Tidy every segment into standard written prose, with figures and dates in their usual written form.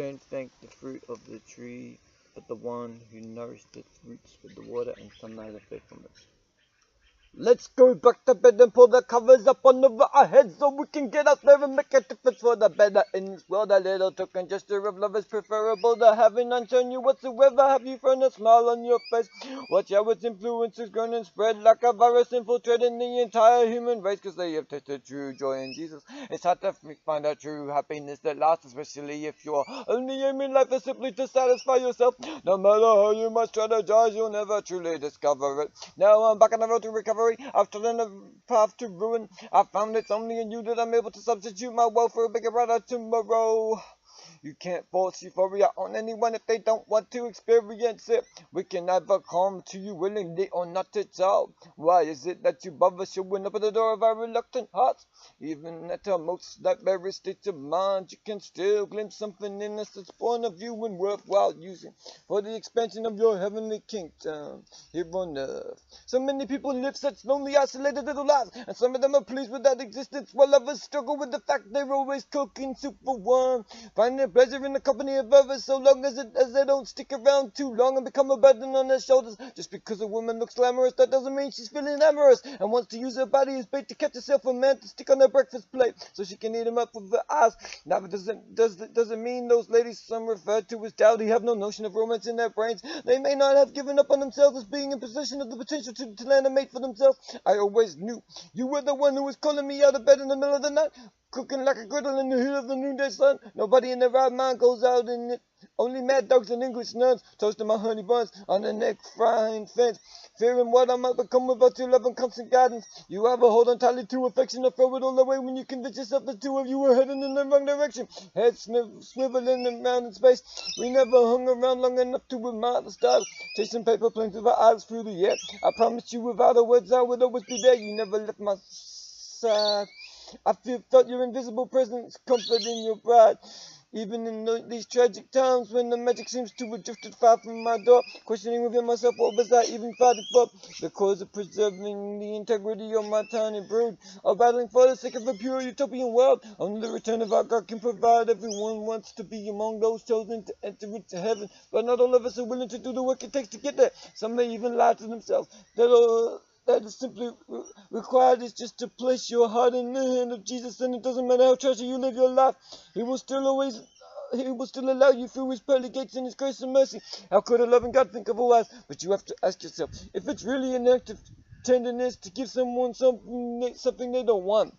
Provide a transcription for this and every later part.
Don't thank the fruit of the tree, but the one who nourished its roots with the water and sunlight of faithfulness. Let's go back to bed and pull the covers up on over our heads so we can get out there and make a difference for the better in this world. A little token gesture of love is preferable to having none shown you whatsoever. Have you found a smile on your face? Watch how its influence is grown and spread like a virus infiltrating the entire human race, because they have tasted true joy in Jesus. It's hard to find a true happiness that lasts, especially if you're only aiming life is simply to satisfy yourself. No matter how you might strategize, you'll never truly discover it. Now I'm back on the road to recovery. I've trodden a path to ruin. I found it's only in you that I'm able to substitute my woe for a bigger brighter tomorrow. You can't force euphoria on anyone if they don't want to experience it. We can either come to you willingly or not at all. Why is it that you bother showing up at the door of our reluctant hearts? Even at our most nightmarish states of mind, you can still glimpse something in us that's born of you and worthwhile using for the expansion of your heavenly kingdom here on earth. So many people live such lonely, isolated little lives, and some of them are pleased with that existence, while others struggle with the fact they're always cooking soup for one, finding pleasure in the company of others so long as they don't stick around too long and become a burden on their shoulders. Just because a woman looks glamorous, that doesn't mean she's feeling amorous and wants to use her body as bait to catch herself a man to stick on her breakfast plate so she can eat him up with her eyes. Now, it doesn't mean those ladies some refer to as dowdy have no notion of romance in their brains. They may not have given up on themselves as being in possession of the potential to land a mate for themselves. I always knew you were the one who was calling me out of bed in the middle of the night, cooking like a griddle in the heat of the noonday sun. Nobody in their right mind goes out in it. Only mad dogs and English nuns toasting my honey buns on the neck frying fence, fearing what I might become without your love and constant guidance. You ever hold on tightly to affection or throw it all away when you convince yourself the two of you were heading in the wrong direction? Heads swiveling around in space. We never hung around long enough to admire the stars, chasing paper planes with our eyes through the air. I promised you without a word I would always be there. You never left my side. I felt your invisible presence, comforting your pride. Even in these tragic times when the magic seems to have drifted far from my door, questioning within myself what was I even fighting for? The cause of preserving the integrity of my tiny brood, or battling for the sake of a pure utopian world. Only the return of our God can provide. Everyone wants to be among those chosen to enter into heaven, but not all of us are willing to do the work it takes to get there. Some may even lie to themselves. That is simply required is just to place your heart in the hand of Jesus, and it doesn't matter how trashy you live your life, He will still allow you through His pearly gates and His grace and mercy. How could a loving God think otherwise? But you have to ask yourself, if it's really an act of tenderness to give someone something they don't want,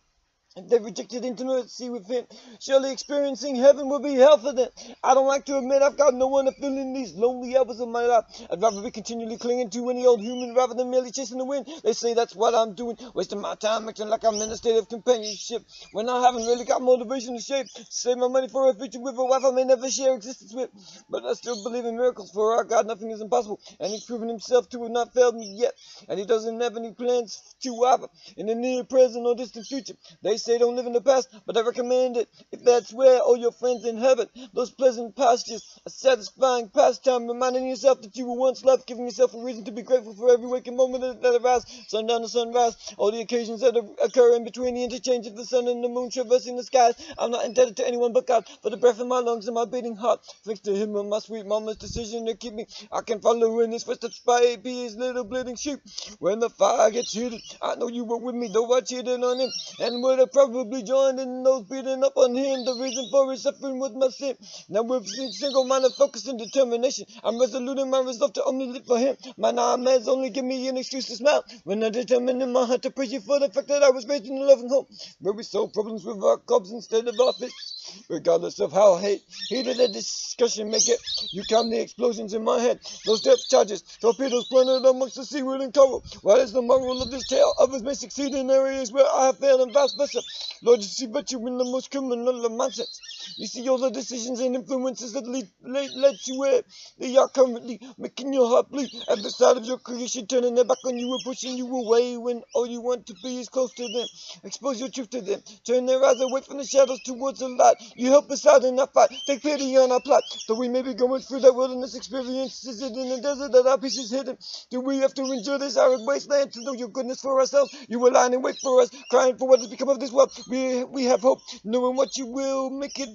if they rejected intimacy with Him, surely experiencing heaven will be hell for them. I don't like to admit I've got no one to fill in these lonely hours of my life. I'd rather be continually clinging to any old human rather than merely chasing the wind. They say that's what I'm doing, wasting my time acting like I'm in a state of companionship when I haven't really got motivation to save my money for a future with a wife I may never share existence with. But I still believe in miracles, for our God nothing is impossible, and He's proven Himself to have not failed me yet, and He doesn't have any plans to either in the near present or distant future. They say don't live in the past, but I recommend it if that's where all your friends inhabit. Those pleasant pastures, a satisfying pastime, reminding yourself that you were once loved, giving yourself a reason to be grateful for every waking moment that arises, sundown to sunrise, all the occasions that occur in between the interchange of the sun and the moon traversing the skies. I'm not indebted to anyone but God for the breath in my lungs and my beating heart. Thanks to Him and my sweet mama's decision to keep me, I can follow in His footsteps by be His little bleeding sheep. When the fire gets heated, I know you were with me, though I cheated on Him, and would have probably joined in those beating up on Him. The reason for His suffering was my sin. Now with single-minded focus and determination, I'm resolute in my resolve to only live for Him. My nightmares only give me an excuse to smile when I determine in my heart to praise You for the fact that I was raised in a loving home, where we solve problems with our clubs instead of our fists. Regardless of how heated the discussion may get, you calm the explosions in my head. Those depth charges, torpedoes planted amongst the seaweed and coral. What is the moral of this tale? Others may succeed in areas where I have failed and vice versa. Lord, you see virtue in the most criminal of mindsets. You see all the decisions and influences that led to where they are currently, making your heart bleed at the sight of your creation, turning their back on you and pushing you away when all you want to be is close to them. Expose your truth to them. Turn their eyes away from the shadows towards the light. You help us out in our fight. Take pity on our plot. Though we may be going through that wilderness experience, is it in the desert that our peace is hidden? Do we have to endure this arid wasteland to know Your goodness for ourselves? You were lying in wait for us, crying for what has become of this this world. We have hope, knowing what you will make it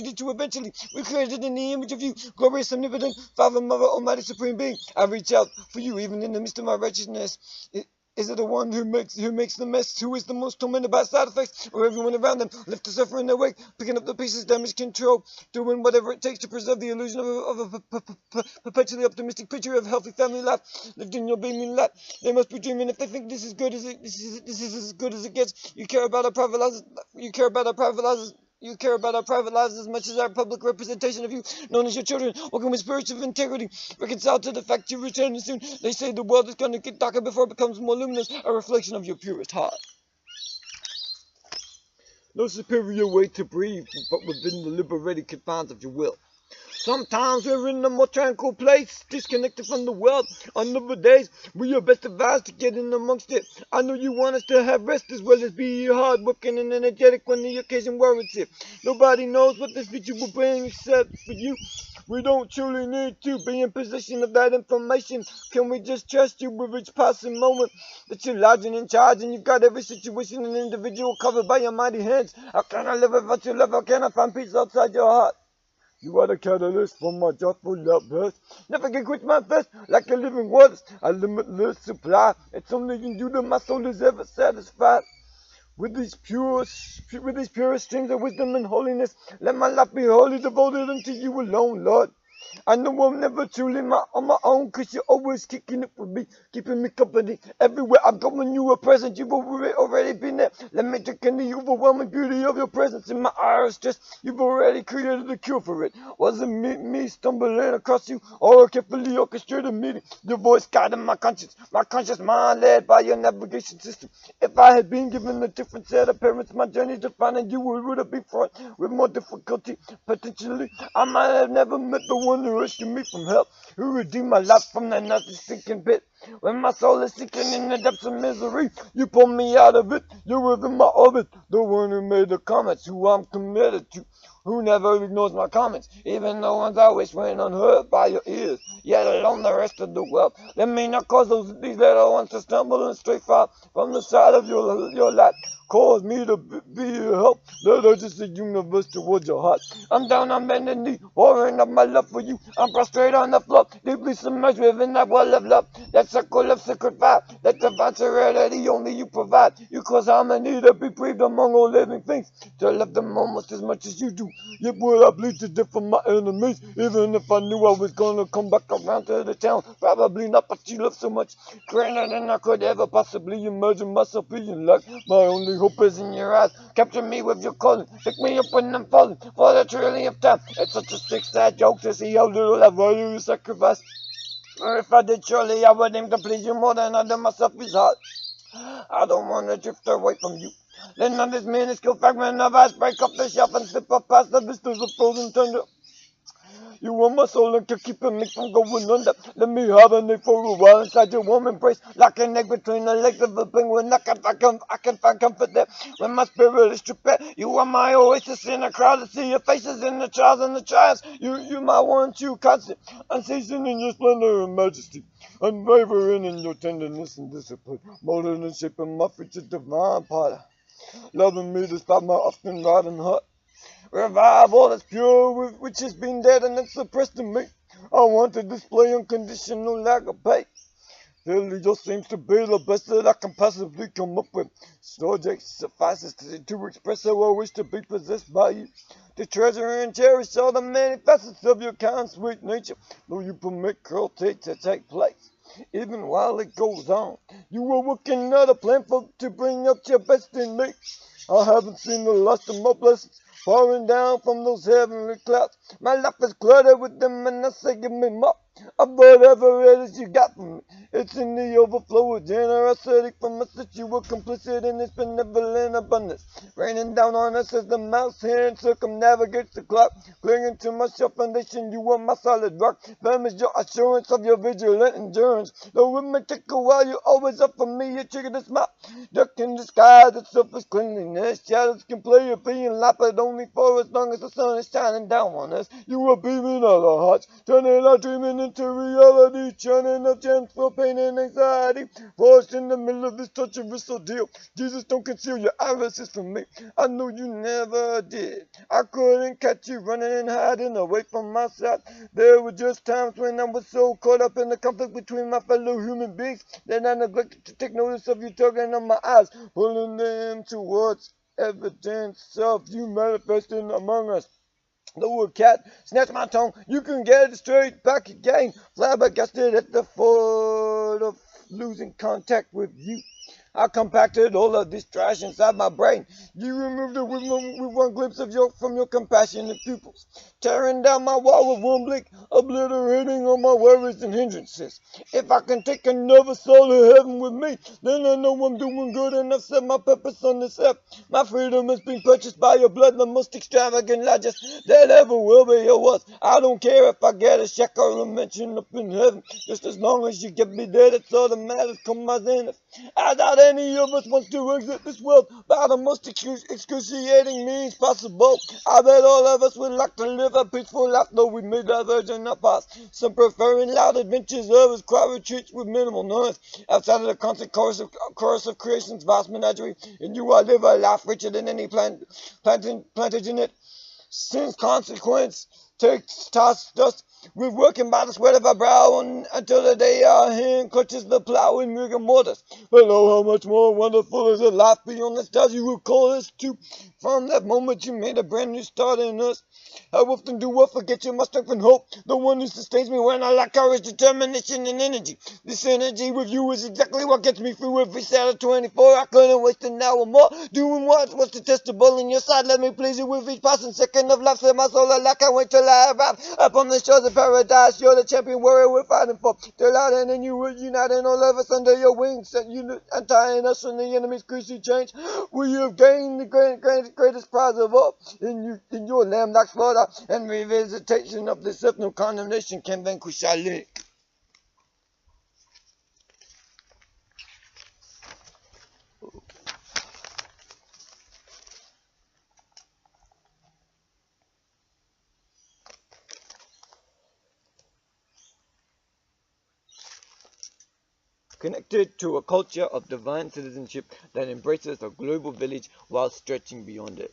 into eventually. We're created in the image of you, glorious, omnipotent, Father, Mother, Almighty, Supreme Being. I reach out for you, even in the midst of my righteousness. Is it the one who makes the mess, who is the most tormented by side effects, or everyone around them, lift the sufferer in their wake, picking up the pieces, damage control, doing whatever it takes to preserve the illusion of a perpetually optimistic picture of healthy family life, lived in your beaming light. They must be dreaming if they think this is good as this is as good as it gets. You care about our private lives. You care about our private lives. You care about our private lives as much as our public representation of you, known as your children, walking with spirits of integrity, reconciled to the fact you're returning soon. They say the world is going to get darker before it becomes more luminous, a reflection of your purest heart. No superior way to breathe, but within the liberated confines of your will. Sometimes we're in a more tranquil place, disconnected from the world. On other days, we are best advised to get in amongst it. I know you want us to have rest as well as be hard-working and energetic when the occasion warrants it. Nobody knows what this future will bring except for you. We don't truly need to be in possession of that information. Can we just trust you with each passing moment? That you're large and in charge and you've got every situation and individual covered by your mighty hands. How can I live without your love? How can I find peace outside your heart? You are the catalyst for my joyful outburst. Never can quench my thirst like a living waters. A limitless supply. It's only in you that my soul is ever satisfied. With these purest streams of wisdom and holiness, let my life be wholly devoted unto you alone, Lord. I know I'm never truly on my own, cause you're always kicking it for me, keeping me company. Everywhere I'm going, you are present, you've already been there. Let me drink in the overwhelming beauty of your presence in my eyes, just you've already created the cure for it. Wasn't me stumbling across you, or a carefully orchestrated meeting. Your voice guided my conscience mind led by your navigation system. If I had been given a different set of parents, my journey to finding you would have been fraught with more difficulty. Potentially, I might have never met the one who rescued me from hell, who redeemed my life from that nasty sinking pit. When my soul is sinking in the depths of misery, you pull me out of it. You're within my orbit, the one who made the comments, who I'm committed to, who never ignores my comments, even the ones I wish went unheard by your ears, yet alone the rest of the world. Let me not cause these little ones to stumble and stray far from the side of your light. Cause me to be your help, let urgency universe towards your heart. I'm down on bended knee, pouring up my love for you. I'm prostrate on the floor, deeply submerged within that well of love. That circle of sacred fire, that divine serenity only you provide. You cause harmony to be breathed among all living things, to love them almost as much as you do. Yet would I bleed to death for my enemies, even if I knew I was gonna come back around to the town. Probably not, but you love so much greater than I could ever possibly imagine myself being like. My only hope is in your eyes. Capture me with your calling. Pick me up when I'm falling for the trillion time. It's such a sick, sad joke to see how little I value you sacrifice. Or if I did, surely I would aim to please you more than I do myself is hard. I don't want to drift away from you. Let not this minuscule fragment of ice break off the shelf and slip up past the vistas of frozen thunder. You want my soul and keep keeping me from going under. Let me hibernate for a while inside your warm embrace, like an egg between the legs of a penguin. I can find comfort there when my spirit is stripped bare. You are my oasis in a crowd to see your faces in the trials and the triumphs. You my one true constant, unceasing in your splendor and majesty, unwavering in your tenderness and discipline, molding and shaping my future divine potter, loving me despite my often rotten heart. Revive all that's pure, which has been dead and it's suppressed in me. I want to display unconditional lack of pay. Really just seems to be the best that I can possibly come up with. Subject suffices to express how I wish to be possessed by you. To treasure and cherish all the many facets of your kind, sweet nature. Though you permit cruelty to take place, even while it goes on. You are working out a plan to bring out your best in me. I haven't seen the last of my blessings pouring down from those heavenly clouds. My life is cluttered with them and I say give me more of whatever it is you got from me. It's in the overflow of generosity from us that you were complicit in this benevolent abundance, raining down on us as the mouse hand circumnavigates the clock. Clinging to my sure foundation, you are my solid rock. Firm is your assurance of your vigilant endurance. Though it may take a while, you're always up for me. You trigger the smile, duck in the sky, the surface cleanliness. Shadows can play a being light, but only for as long as the sun is shining down on us. You are beaming out our hearts, turning our dreaming into reality, churning up gems for pain and anxiety. Forced in the middle of this torturous ordeal. Jesus, don't conceal your irises from me. I know you never did. I couldn't catch you running and hiding away from my sight. There were just times when I was so caught up in the conflict between my fellow human beings that I neglected to take notice of you tugging on my eyes, pulling them towards evidence of you manifesting among us. Though a cat snatched my tongue, you can get it straight back again. Flabbergasted at the thought of losing contact with you. I compacted all of this trash inside my brain. You removed it with one glimpse of from your compassionate pupils, tearing down my wall with one blink, obliterating all my worries and hindrances. If I can take another soul to heaven with me, then I know I'm doing good enough. Set my purpose on this earth. My freedom has been purchased by your blood, the most extravagant largest that ever will be or was. I don't care if I get a check or a mention up in heaven, just as long as you get me there. That's all that matters. Come on, then. I doubt any of us wants to exit this world by the most excruciating means possible. I bet all of us would like to live a peaceful life, though we may diverge in our past. Some preferring loud adventures, others quiet retreats with minimal noise. Outside of the constant chorus of creation's vast menagerie, and you I live a life richer than any plantage in it. Since consequence takes dust, we're working by the sweat of our brow until the day our hand clutches the plow in rigor mortis. But oh, how much more wonderful is a life beyond the stars you will call us to. From that moment you made a brand new start in us. How often do I forget you, my strength and hope, the one who sustains me when I lack courage, determination, and energy. This energy with you is exactly what gets me through every Saturday 24. I couldn't waste an hour more doing what's detestable in your sight. Let me please you with each passing second of life. Set my soul alive, can't wait till I arrive upon the shores of paradise. You're the champion warrior we're fighting for. Till out and then you will uniting all of us under your wings, untying us from the enemy's greasy chains. We have gained the greatest prize of all in your lamb-like slaughter and revisitation of this earth. No condemnation can vanquish our link. Connected to a culture of divine citizenship that embraces a global village while stretching beyond it.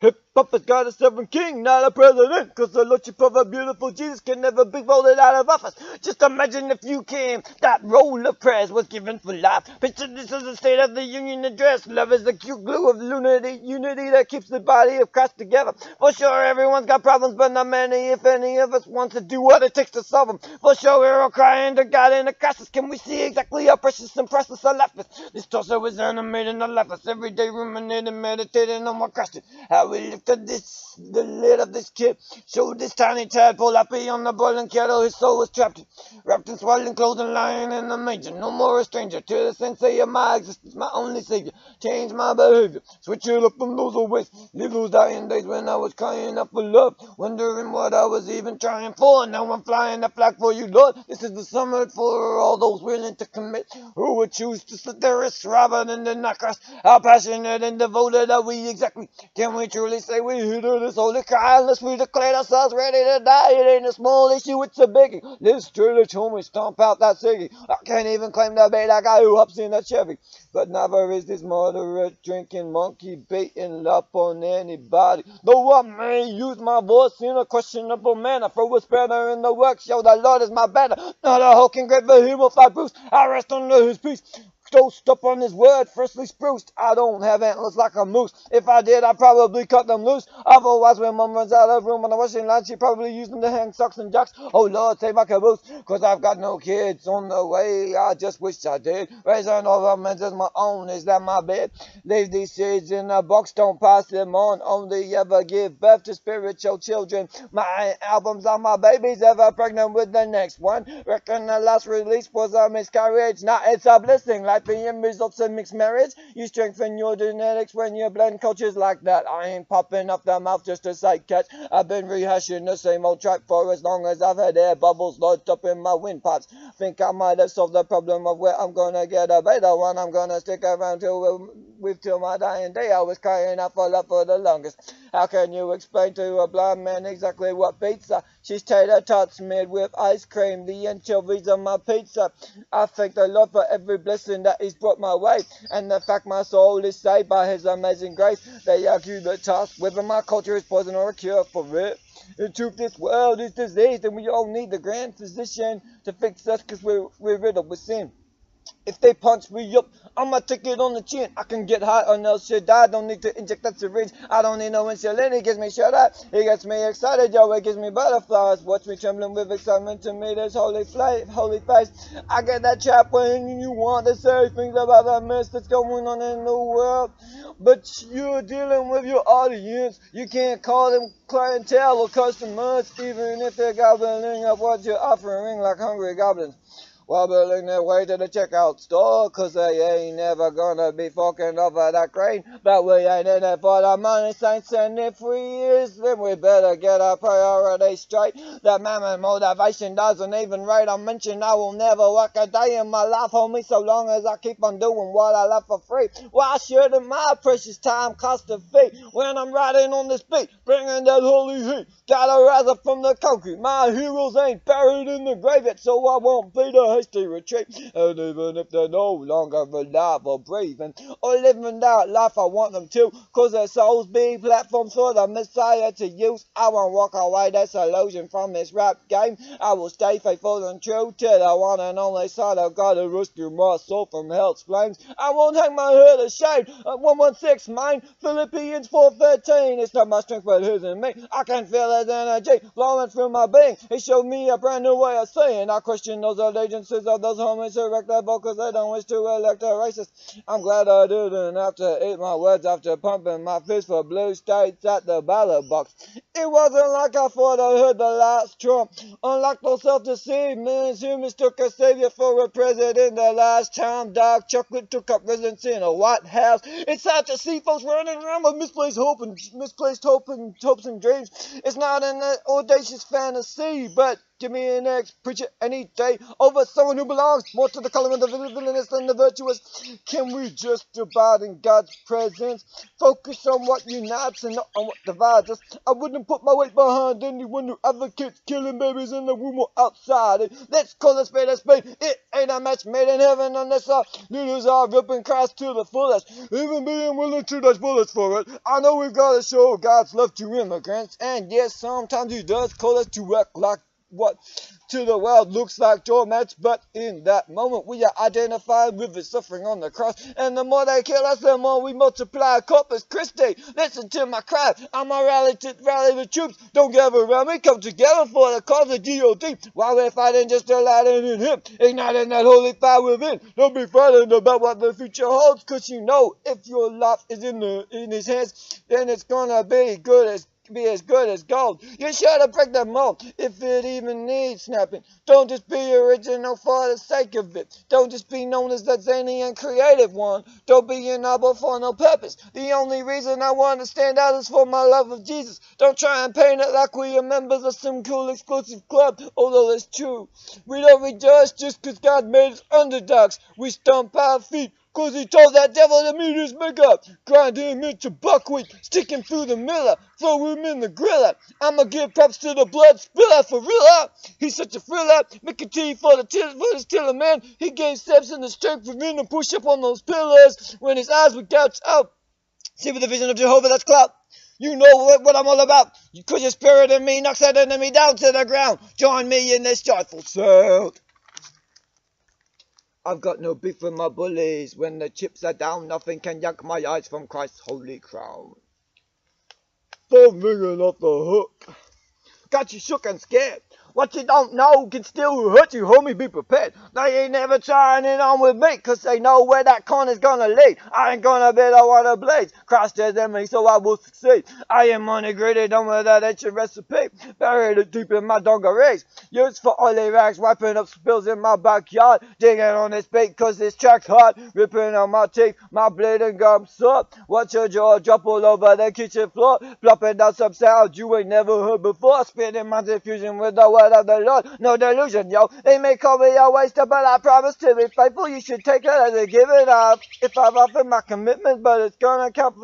Hip-hop has got a sovereign king, not a president, cause the lordship of a beautiful Jesus can never be voted out of office. Just imagine if you came, that roll of prayers was given for life. Picture this as the State of the Union address. Love is the cute glue of unity that keeps the body of Christ together. For sure, everyone's got problems, but not many, if any of us wants to do what it takes to solve them. For sure, we're all crying to God in a crisis. Can we see exactly how precious and priceless our life is? This torso is animated and lifeless. Every day ruminating, meditating on what Christ did. How we lifted the lid of this kid, showed this tiny tadpole happy on the boiling kettle. His soul was wrapped in swaddling clothing, lying in the manger. No more a stranger to the sensei of my existence, my only savior. Change my behavior, switch it up from those old ways. Live those dying days when I was crying out for love, wondering what I was even trying for. Now I'm flying the flag for you, Lord. This is the summit for all those willing to commit, who would choose to slit their wrists rather than deny Christ. How passionate and devoted are we exactly? Can we truly say we hear this holy cry unless we declare ourselves ready to die? It ain't a small issue, it's a biggie. Live straight at home and stomp out that ciggy. I can't even claim to be that guy who hops in that Chevy, but never is this moderate drinking monkey baiting up on anybody. Though I may use my voice in a questionable manner, for what's better in the work, show the Lord is my banner. Not a hulking great behemoth like Bruce, I rest under his peace. Toast up on his word, freshly spruced. I don't have antlers like a moose. If I did, I'd probably cut them loose. Otherwise, when mom runs out of room on the washing line, she'd probably use them to hang socks and jocks. Oh Lord, save my caboose, cause I've got no kids on the way. I just wish I did. Raising all of them as my own, is that my bed? Leave these seeds in a box, don't pass them on. Only ever give birth to spiritual children. My albums are my babies, ever pregnant with the next one. Reckon the last release was a miscarriage. Now it's a blessing, like being results of mixed marriage. You strengthen your genetics when you blend cultures like that. I ain't popping up the mouth just to say catch. I've been rehashing the same old track for as long as I've had air bubbles lodged up in my windpipes. Think I might have solved the problem of where I'm gonna get a better one. I'm gonna stick around till my dying day. I was crying out for love for the longest. How can you explain to a blind man exactly what pizza? She's tater tots made with ice cream, the anchovies on my pizza. I thank the Lord for every blessing that He's brought my way, and the fact my soul is saved by His amazing grace. They argue the task whether my culture is poison or a cure for it. The truth, this world is diseased, and we all need the grand physician to fix us, because we're riddled with sin. If they punch me up, I'ma take it on the chin. I can get high on El Shaddai. Don't need to inject that syringe. I don't need no insulin. It gets me shut up. It gets me excited, yo. It gives me butterflies. Watch me trembling with excitement to meet His holy face. I get that chap when you want to say things about the mess that's going on in the world. But you're dealing with your audience. You can't call them clientele or customers, even if they're gobbling up what you're offering like hungry goblins. Wobbling their way to the checkout store, 'cause they ain't never gonna be forking over that grain. But we ain't in it for the money, saints, and if we is, then we better get our priorities straight. That mammon motivation doesn't even rate. I mentioned I will never work a day in my life, homie, so long as I keep on doing what I love for free. Why shouldn't my precious time cost a fee when I'm riding on this beat, bringing that holy heat? Gotta rise up from the concrete. My heroes ain't buried in the grave yet, so I won't be the hasty retreat. And even if they're no longer alive or breathing or living that life I want them to, 'cause their souls be platforms for the Messiah to use, I won't walk away disillusioned from this rap game. I will stay faithful and true to the one and only Son of God to rescue my soul from hell's flames. I won't hang my head ashamed. 116 mine, Philippians 4:13. It's not my strength but His in me. I can feel His energy flowing through my being. He showed me a brand new way of saying. I question those allegiances of those homies who wreck their vocals. They don't wish to elect a racist. I'm glad I didn't have to eat my words after pumping my fist for blue states at the ballot box. It wasn't like I thought I heard the last Trump. Unlike those self-deceived millions who mistook a savior for a president the last time dark chocolate took up residence in a White House. It's sad to see folks running around with misplaced hopes and dreams. It's not an audacious fantasy, but give me an ex-preacher any day over someone who belongs more to the column of the villainous than the virtuous. Can we just abide in God's presence? Focus on what unites and not on what divides us. I wouldn't put my weight behind anyone who advocates killing babies in the womb or outside. Let's call a spade a spade. It ain't a match made in heaven unless our leaders are ripping Christ to the fullest, even being willing to dodge bullets for it. I know we've got to show God's love to immigrants, and yes, sometimes He does call us to work like what to the world looks like doormats, but in that moment we are identified with His suffering on the cross, and the more they kill us, the more we multiply. Corpus Christi, listen to my cry. I'm a rally the troops. Don't gather around me, come together for the cause of God. While we're fighting, just delighting in Him, igniting that holy fire within. Don't be frightened about what the future holds, 'cause you know if your life is in His hands, then it's gonna be as good as gold. You should break the mold if it even needs snapping. Don't just be original for the sake of it. Don't just be known as that zany and creative one. Don't be an noble for no purpose. The only reason I want to stand out is for my love of Jesus. Don't try and paint it like we are members of some cool exclusive club, although it's true. We don't rejoice just 'cause God made us underdogs. We stomp our feet 'cause He told that devil to meet his maker. Grind him into buckwheat, stick him through the miller, throw him in the griller. I'ma give props to the blood spiller for real. He's such a thriller. Make a tea for this tiller man. He gave Samson the strength for him to push up on those pillars when his eyes were gouged out. See with the vision of Jehovah, that's clout. You know what I'm all about. 'Cause your spirit in me knocks that enemy down to the ground. Join me in this joyful sound. I've got no beef with my bullies. When the chips are down, nothing can yank my eyes from Christ's holy crown. Phone ringing off the hook. Got you shook and scared. What you don't know can still hurt you, homie, be prepared. They ain't never trying it on with me, 'cause they know where that corner's gonna lead. I ain't gonna be the one to blaze. Christ is in me, so I will succeed. I am integrated on with that ancient recipe, buried deep in my dungarees. Used for oily rags, wiping up spills in my backyard. Digging on this beat, 'cause this track's hard. Ripping on my teeth, my bleeding gums sore. Watch your jaw drop all over the kitchen floor. Plopping down some sounds you ain't never heard before. Spitting my diffusion with the word of the Lord, no delusion, yo. They may call me a waster, but I promise to be faithful. You should take it as a give it up. If I've offered my commitment, but it's gotta count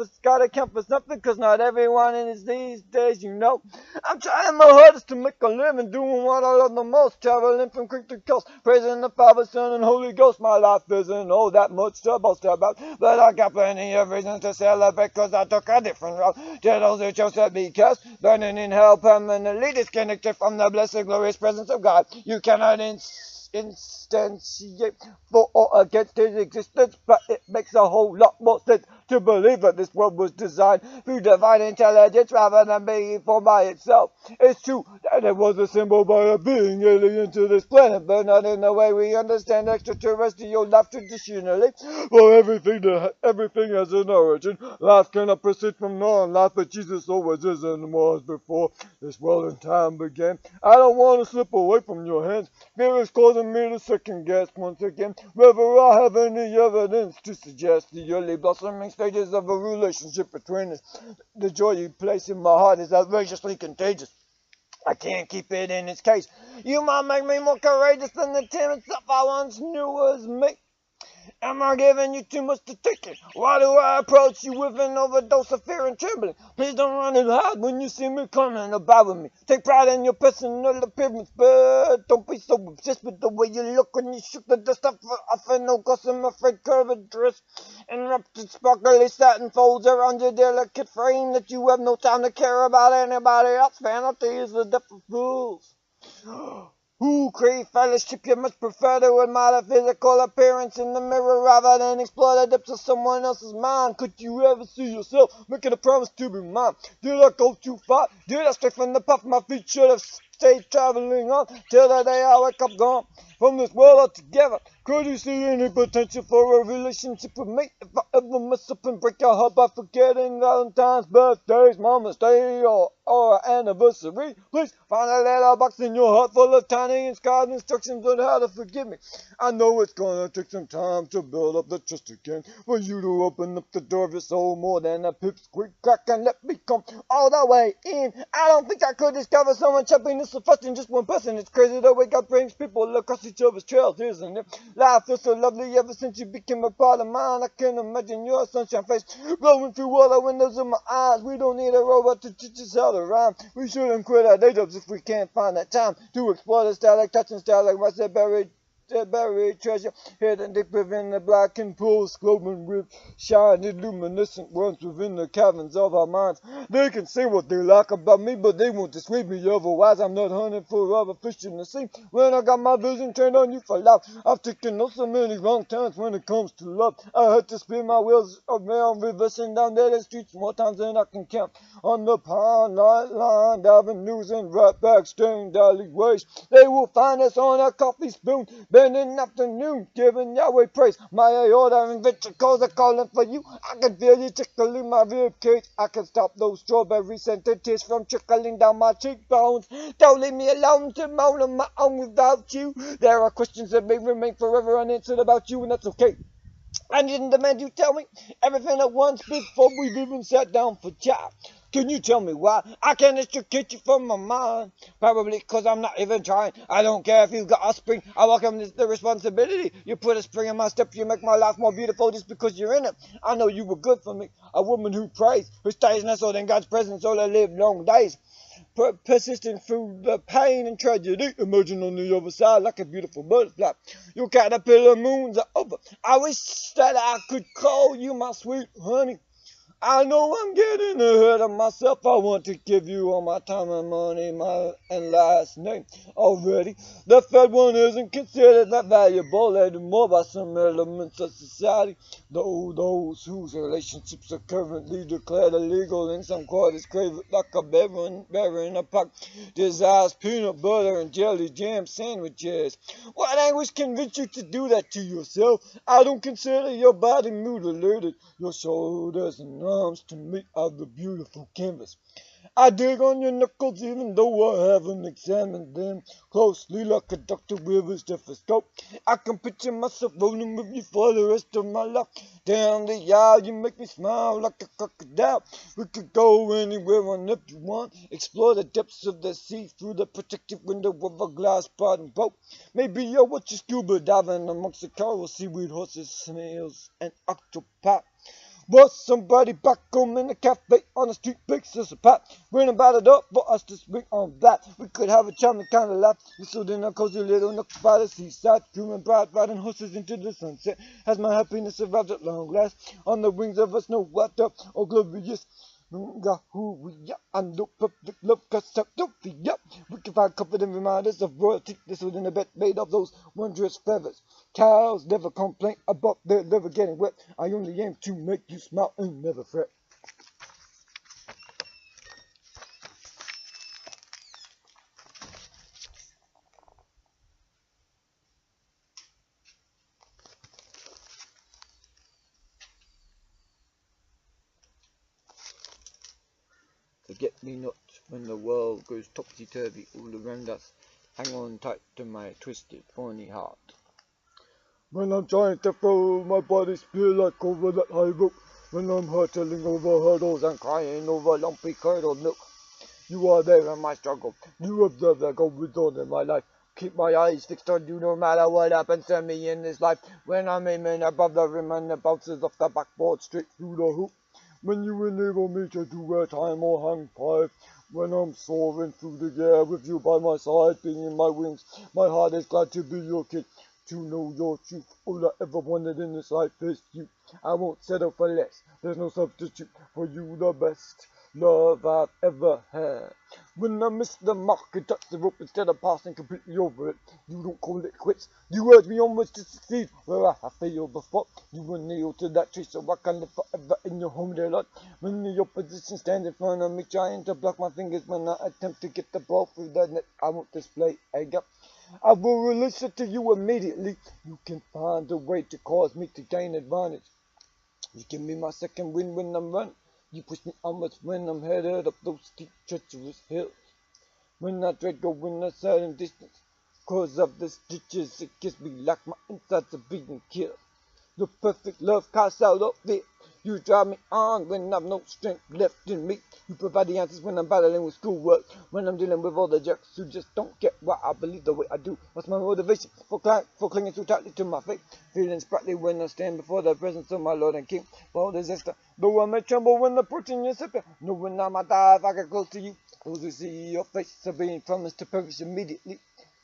for something, cause not everyone is these days, you know. I'm trying my hardest to make a living, doing what I love the most, traveling from creek to coast, praising the Father, Son, and Holy Ghost. My life isn't all that much to boast about, but I got plenty of reasons to celebrate, cause I took a different route. To those who chose to be cursed, burning in hell permanently, disconnected from the blessed, glorious presence of God. You cannot instantiate for or against his existence, but it makes a whole lot more sense to believe that this world was designed through divine intelligence rather than being formed by itself. It's true that it was assembled by a being alien to this planet, but not in the way we understand extraterrestrial life traditionally. For everything has an origin. Life cannot proceed from non-life, but Jesus always is and was before this world and time began. I don't want to slip away from your hands. Fear is causing me to second guess once again whether I have any evidence to suggest the early blossoming stages of a relationship between us. The joy you place in my heart is outrageously contagious. I can't keep it in its case. You might make me more courageous than the timid self I once knew was me. Am I giving you too much to take it? Why do I approach you with an overdose of fear and trembling? Please don't run and hide when you see me coming about with me. Take pride in your personal appearance, but don't be so obsessed with the way you look when you shook the dust off an old gossamer thread curved dress and wrapped in sparkly satin folds around your delicate frame that you have no time to care about anybody else. Vanity is the death of fools. Who crave fellowship, you must prefer to admire the physical appearance in the mirror rather than explore the depths of someone else's mind. Could you ever see yourself making a promise to be mine? Did I go too far? Did I stray from the path? My feet should have stayed traveling on till the day I wake up gone from this world altogether. Could you see any potential for a relationship with me? If I ever mess up and break your heart by forgetting Valentine's, birthdays, Mama's Day, or anniversary, please find a little box in your heart full of tiny inscribed instructions on how to forgive me. I know it's gonna take some time to build up the trust again, for you to open up the door of your soul more than a pipsqueak crack and let me come all the way in. I don't think I could discover so much happiness so fast in just one person. It's crazy the way God brings people across each other's trails, isn't it? Life feels so lovely ever since you became a part of mine. I can imagine your sunshine face glowing through all the windows of my eyes. We don't need a robot to teach us how to rhyme. We shouldn't quit our day jobs if we can't find that time to explore the stalactites and stalagmites that buried treasure hidden deep within the blackened pools, glowing with shiny luminescent worms within the caverns of our minds. They can say what they like about me, but they won't dissuade me otherwise. I'm not hunting for other fish in the sea when I got my vision turned on you for life. I've taken so many wrong turns when it comes to love. I had to spin my wheels around, reversing down dead streets more times than I can count. On the pond, lined avenues and right back stained alleyways, they will find us on a coffee spoon, bending afternoon, giving Yahweh praise. My aorta and ventricles are calling for you. I can feel you tickling my rib cage. I can stop those strawberry scented tears from trickling down my cheekbones. Don't leave me alone to moan on my own without you. There are questions that may remain forever unanswered about you, and that's okay. I didn't demand you tell me everything at once before we've even sat down for chat. Can you tell me why I can't extricate you from my mind? Probably because I'm not even trying. I don't care if you've got a spring. I welcome the responsibility. You put a spring in my step. You make my life more beautiful just because you're in it. I know you were good for me. A woman who prays, who stays nestled in God's presence all her live long days. Persisting through the pain and tragedy, emerging on the other side like a beautiful butterfly. Your caterpillar moons are over. I wish that I could call you my sweet honey. I know I'm getting ahead of myself. I want to give you all my time and money, and last name already. The third one isn't considered that valuable anymore by some elements of society. Though those whose relationships are currently declared illegal in some quarters crave it like a bear in a park. Desires peanut butter and jelly jam sandwiches. What anguish convinced you to do that to yourself? I don't consider your body mutilated. Your shoulders and arms to me of the beautiful canvas. I dig on your knuckles even though I haven't examined them closely like a doctor with a stethoscope. I can picture myself rolling with you for the rest of my life. Down the aisle, you make me smile like a crocodile. We could go anywhere on if you want. Explore the depths of the sea through the protective window of a glass bottom boat. Maybe you'll watch you scuba diving amongst the coral, seaweed, horses, snails, and octopi. Was somebody back home in a cafe on the street bakes us a pat, waiting about it up for us to swing on that. We could have a charming kind of laugh, nestled in a cozy little nook by the seaside, cool bright, riding horses into the sunset. Has my happiness arrived at long last, on the wings of a snow white dove, oh glorious. I know perfect love, cause Sophia. We can find comfort and reminders of royalty, nestled in a bed made of those wondrous feathers. Cows never complain about their liver getting wet. I only aim to make you smile and never fret. Forget me not when the world goes topsy-turvy all around us. Hang on tight to my twisted, thorny heart. When I'm trying to throw my body spill like over that high rope. When I'm hurtling over hurdles and crying over lumpy curdled milk. You are there in my struggle. You observe that goes on in my life. Keep my eyes fixed on you no matter what happens to me in this life. When I'm aiming above the rim and it bounces off the backboard straight through the hoop. When you enable me to do a time or hang five. When I'm soaring through the air with you by my side, being my wings. My heart is glad to be your kid. To know your truth, all I ever wanted in this life is you. I won't settle for less, there's no substitute for you, the best love I've ever had. When I miss the mark and touch the rope instead of passing completely over it, you don't call it quits. You urge me onwards to succeed where I have failed before. You were nailed to that tree so I can live forever in your home, dear Lord. When the opposition stands in front of me trying to block my fingers when I attempt to get the ball through the net, I won't display a gap. I will release it to you immediately. You can find a way to cause me to gain advantage. You give me my second wind when I'm running. You push me onwards when I'm headed up those steep, treacherous hills. When I dread going a certain distance, cause of the stitches, it gives me like my insides are being killed. The perfect love casts out of fear. You drive me on when I've no strength left in me. You provide the answers when I'm battling with schoolwork. When I'm dealing with all the jerks who just don't get what I believe the way I do. What's my motivation for clinging so tightly to my faith? Feeling sprightly when I stand before the presence of my Lord and King. For disaster, though I may tremble when approaching your scepter. Knowing I might die if I get close to you. Those who see your face are being promised to perish immediately.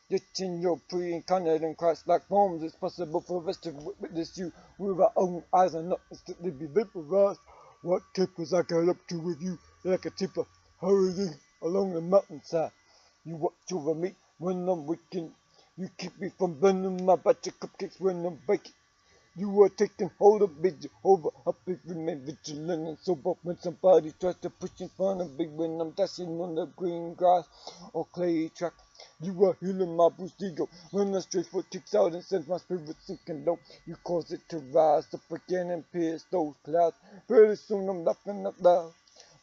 Yet in your pre-incarnate and Christ-like forms, it's possible for us to witness you with our own eyes and not instantly be vaporized. What capers I get up to with you like a tipper hurrying along the mountainside. You watch over me when I'm waking. You keep me from burning my batch of cupcakes when I'm baking. You are taking hold of me, Jehovah. Help me remain vigilant and sober when somebody tries to push in front of me when I'm dashing on the green grass or clay track. You are healing my bruised ego when the straight foot kicks out and sends my spirit sinking low. You cause it to rise up again and pierce those clouds. Pretty soon I'm laughing out loud.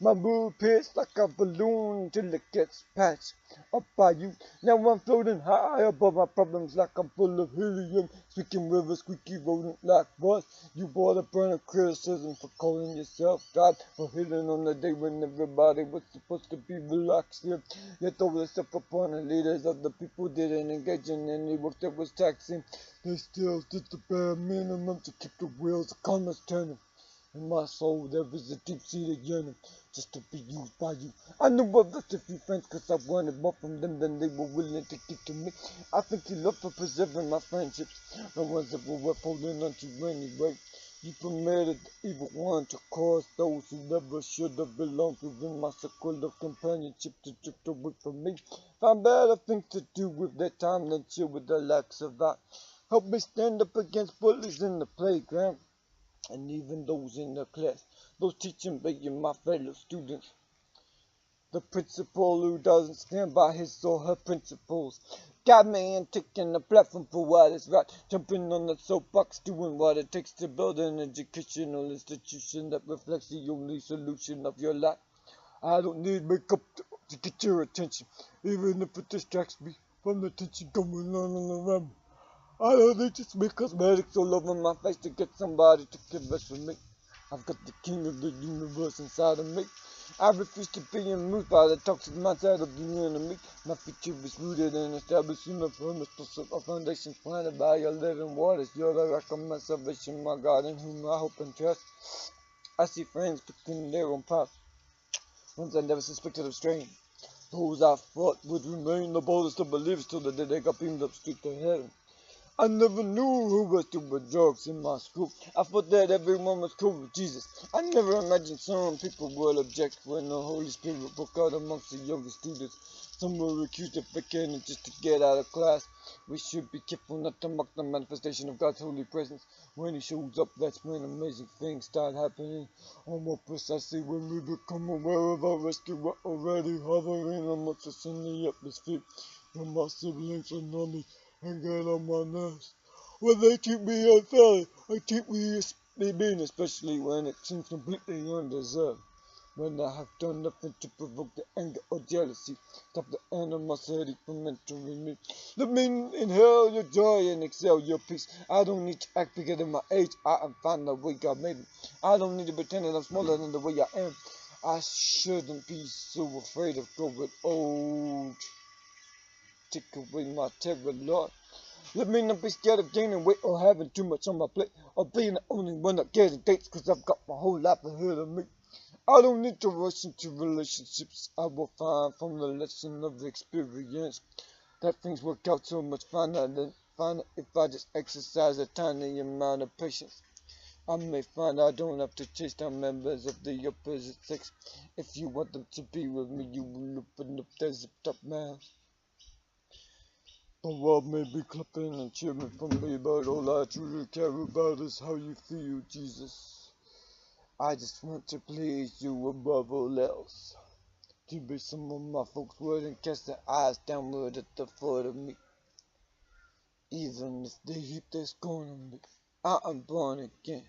My mood pierced like a balloon till it gets patched up by you. Now I'm floating high above my problems like I'm full of helium. Speaking with a squeaky rodent-like voice. You brought a burn of criticism for calling yourself God. For hitting on the day when everybody was supposed to be relaxed here. Yet all the self-appointed leaders of the people didn't engage in any work that was taxing. They still did the bare minimum to keep the wheels of commerce turning. In my soul there is a deep-seated yearning just to be used by you. I knew I've lost a few friends cause I wanted more from them than they were willing to give to me. I thank you, Lord, for preserving my friendships, the ones that were worth holding on to anyway. You permitted the evil one to cause those who never should have belonged within my circle of companionship to drift away from me. Find better things to do with their time than chill with the likes of that. Help me stand up against bullies in the playground. And even those in the class, those teaching being my fellow students. The principal who doesn't stand by his or her principles. Got me in taking the platform for what is right. Jumping on the soapbox, doing what it takes to build an educational institution that reflects the only solution of your life. I don't need makeup to get your attention, even if it distracts me from the tension going on around me. I don't need to smear cosmetics all over my face to get somebody to converse with me. I've got the king of the universe inside of me. I refuse to be moved by the toxic mindset of the enemy. My future is rooted in establishing a firm foundations planted by your living waters. You're the rock of my salvation, my God, in whom I hope and trust. I see friends picking their own path, ones I never suspected of straying. Those I thought would remain the boldest of believers till the day they got beamed up straight to heaven. I never knew who was doing drugs in my school. I thought that everyone was cool with Jesus. I never imagined some people would object when the Holy Spirit broke out amongst the younger students. Some were accused of faking it just to get out of class. We should be careful not to mock the manifestation of God's holy presence. When He shows up, that's when amazing things start happening. Or more precisely, when we become aware of our rescue already hovering amongst us in the atmosphere. When my siblings are me and get on my nerves. When they treat me unfairly, they treat me mean, especially when it seems completely undeserved. When I have done nothing to provoke the anger or jealousy, stop the animosity from entering me. Let me inhale your joy and exhale your peace. I don't need to act bigger than my age. I am fine the way God made me. I don't need to pretend that I'm smaller than the way I am. I shouldn't be so afraid of growing old. Take away my terror, Lord. Let me not be scared of gaining weight or having too much on my plate, or being the only one that getting dates, cause I've got my whole life ahead of me. I don't need to rush into relationships. I will find from the lesson of the experience that things work out so much finer if I just exercise a tiny amount of patience. I may find I don't have to chase down members of the opposite sex. If you want them to be with me, you will open up their zipped up mouths. The world may be clapping and cheering for me, but all I truly care about is how you feel, Jesus. I just want to please you above all else. To be some of my folks would and cast their eyes downward at the foot of me. Even if they heap their scorn on me, I am born again.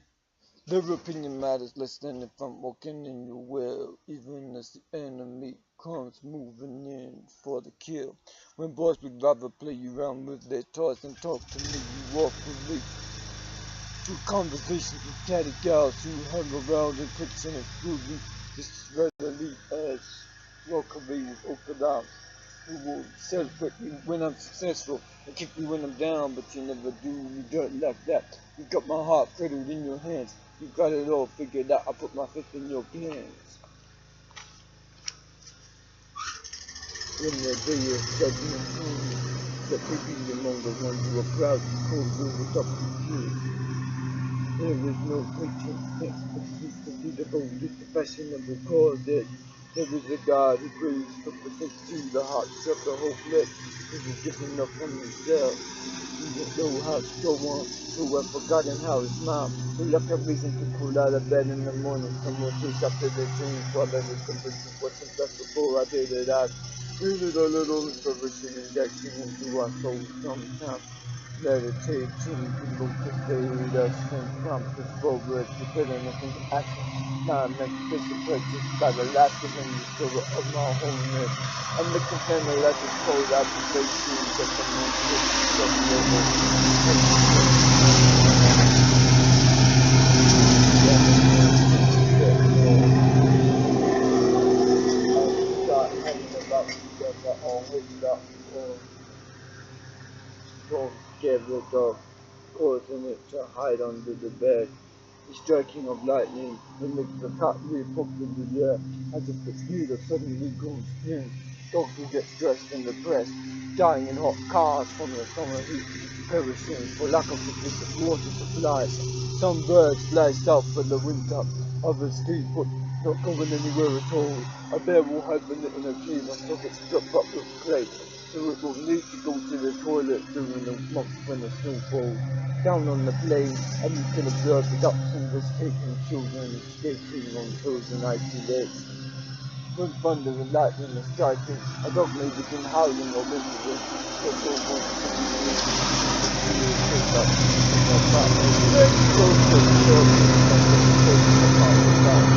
Their opinion matters less than if I'm walking in your will, even as the enemy comes moving in for the kill. When boys would rather play around with their toys than talk to me, you walk with me through conversations with catty gals who hung around and clicks and exclude me just as readily as welcome me with open arms. Who will celebrate me when I'm successful and kick me when I'm down, but you never do me dirt like that. You got my heart cradled in your hands. You got it all figured out. I put my faith in your plans. When the day of judgment comes, let me be among the ones who are proud to call over top of the queue. There is no preaching sense, but peace to be devoted to fashionable cause that there is a God who brings purpose to the hearts of the hopeless, who is giving up from himself. Who don't know how to go on, who have forgotten how to smile, who lack a reason to pull out of bed in the morning. Someone chase after their dreams while I was convinced of what's best before I did it. I needed a little inspiration injection into our souls sometimes. Meditating to motivate us and prompt us forward to bitterness into action. Now I'm anticipated by the laughter and the spirit of my holiness. I'm looking for the letters cold application that the moon get rid of, causing it to hide under the bed. The striking of lightning that makes the top re-poke into the air as if the speed of suddenly goes in. Dogs will get stressed and depressed, dying in hot cars from the summer heat, perishing for lack of sufficient water supplies. Some birds fly south for the winter, others stay put, not going anywhere at all. A bear will hibernate in a cave until it's filled up with clay, so it will need to go to the toilet during the months when the snow falls. Down on the plain, and you can observe the ducks and risk-taking children skating on frozen icy lakes. when thunder and lightning are striking, a dog may begin howling or whimpering, but no one can take up their trap. Very close to the door, and the person apart the ground.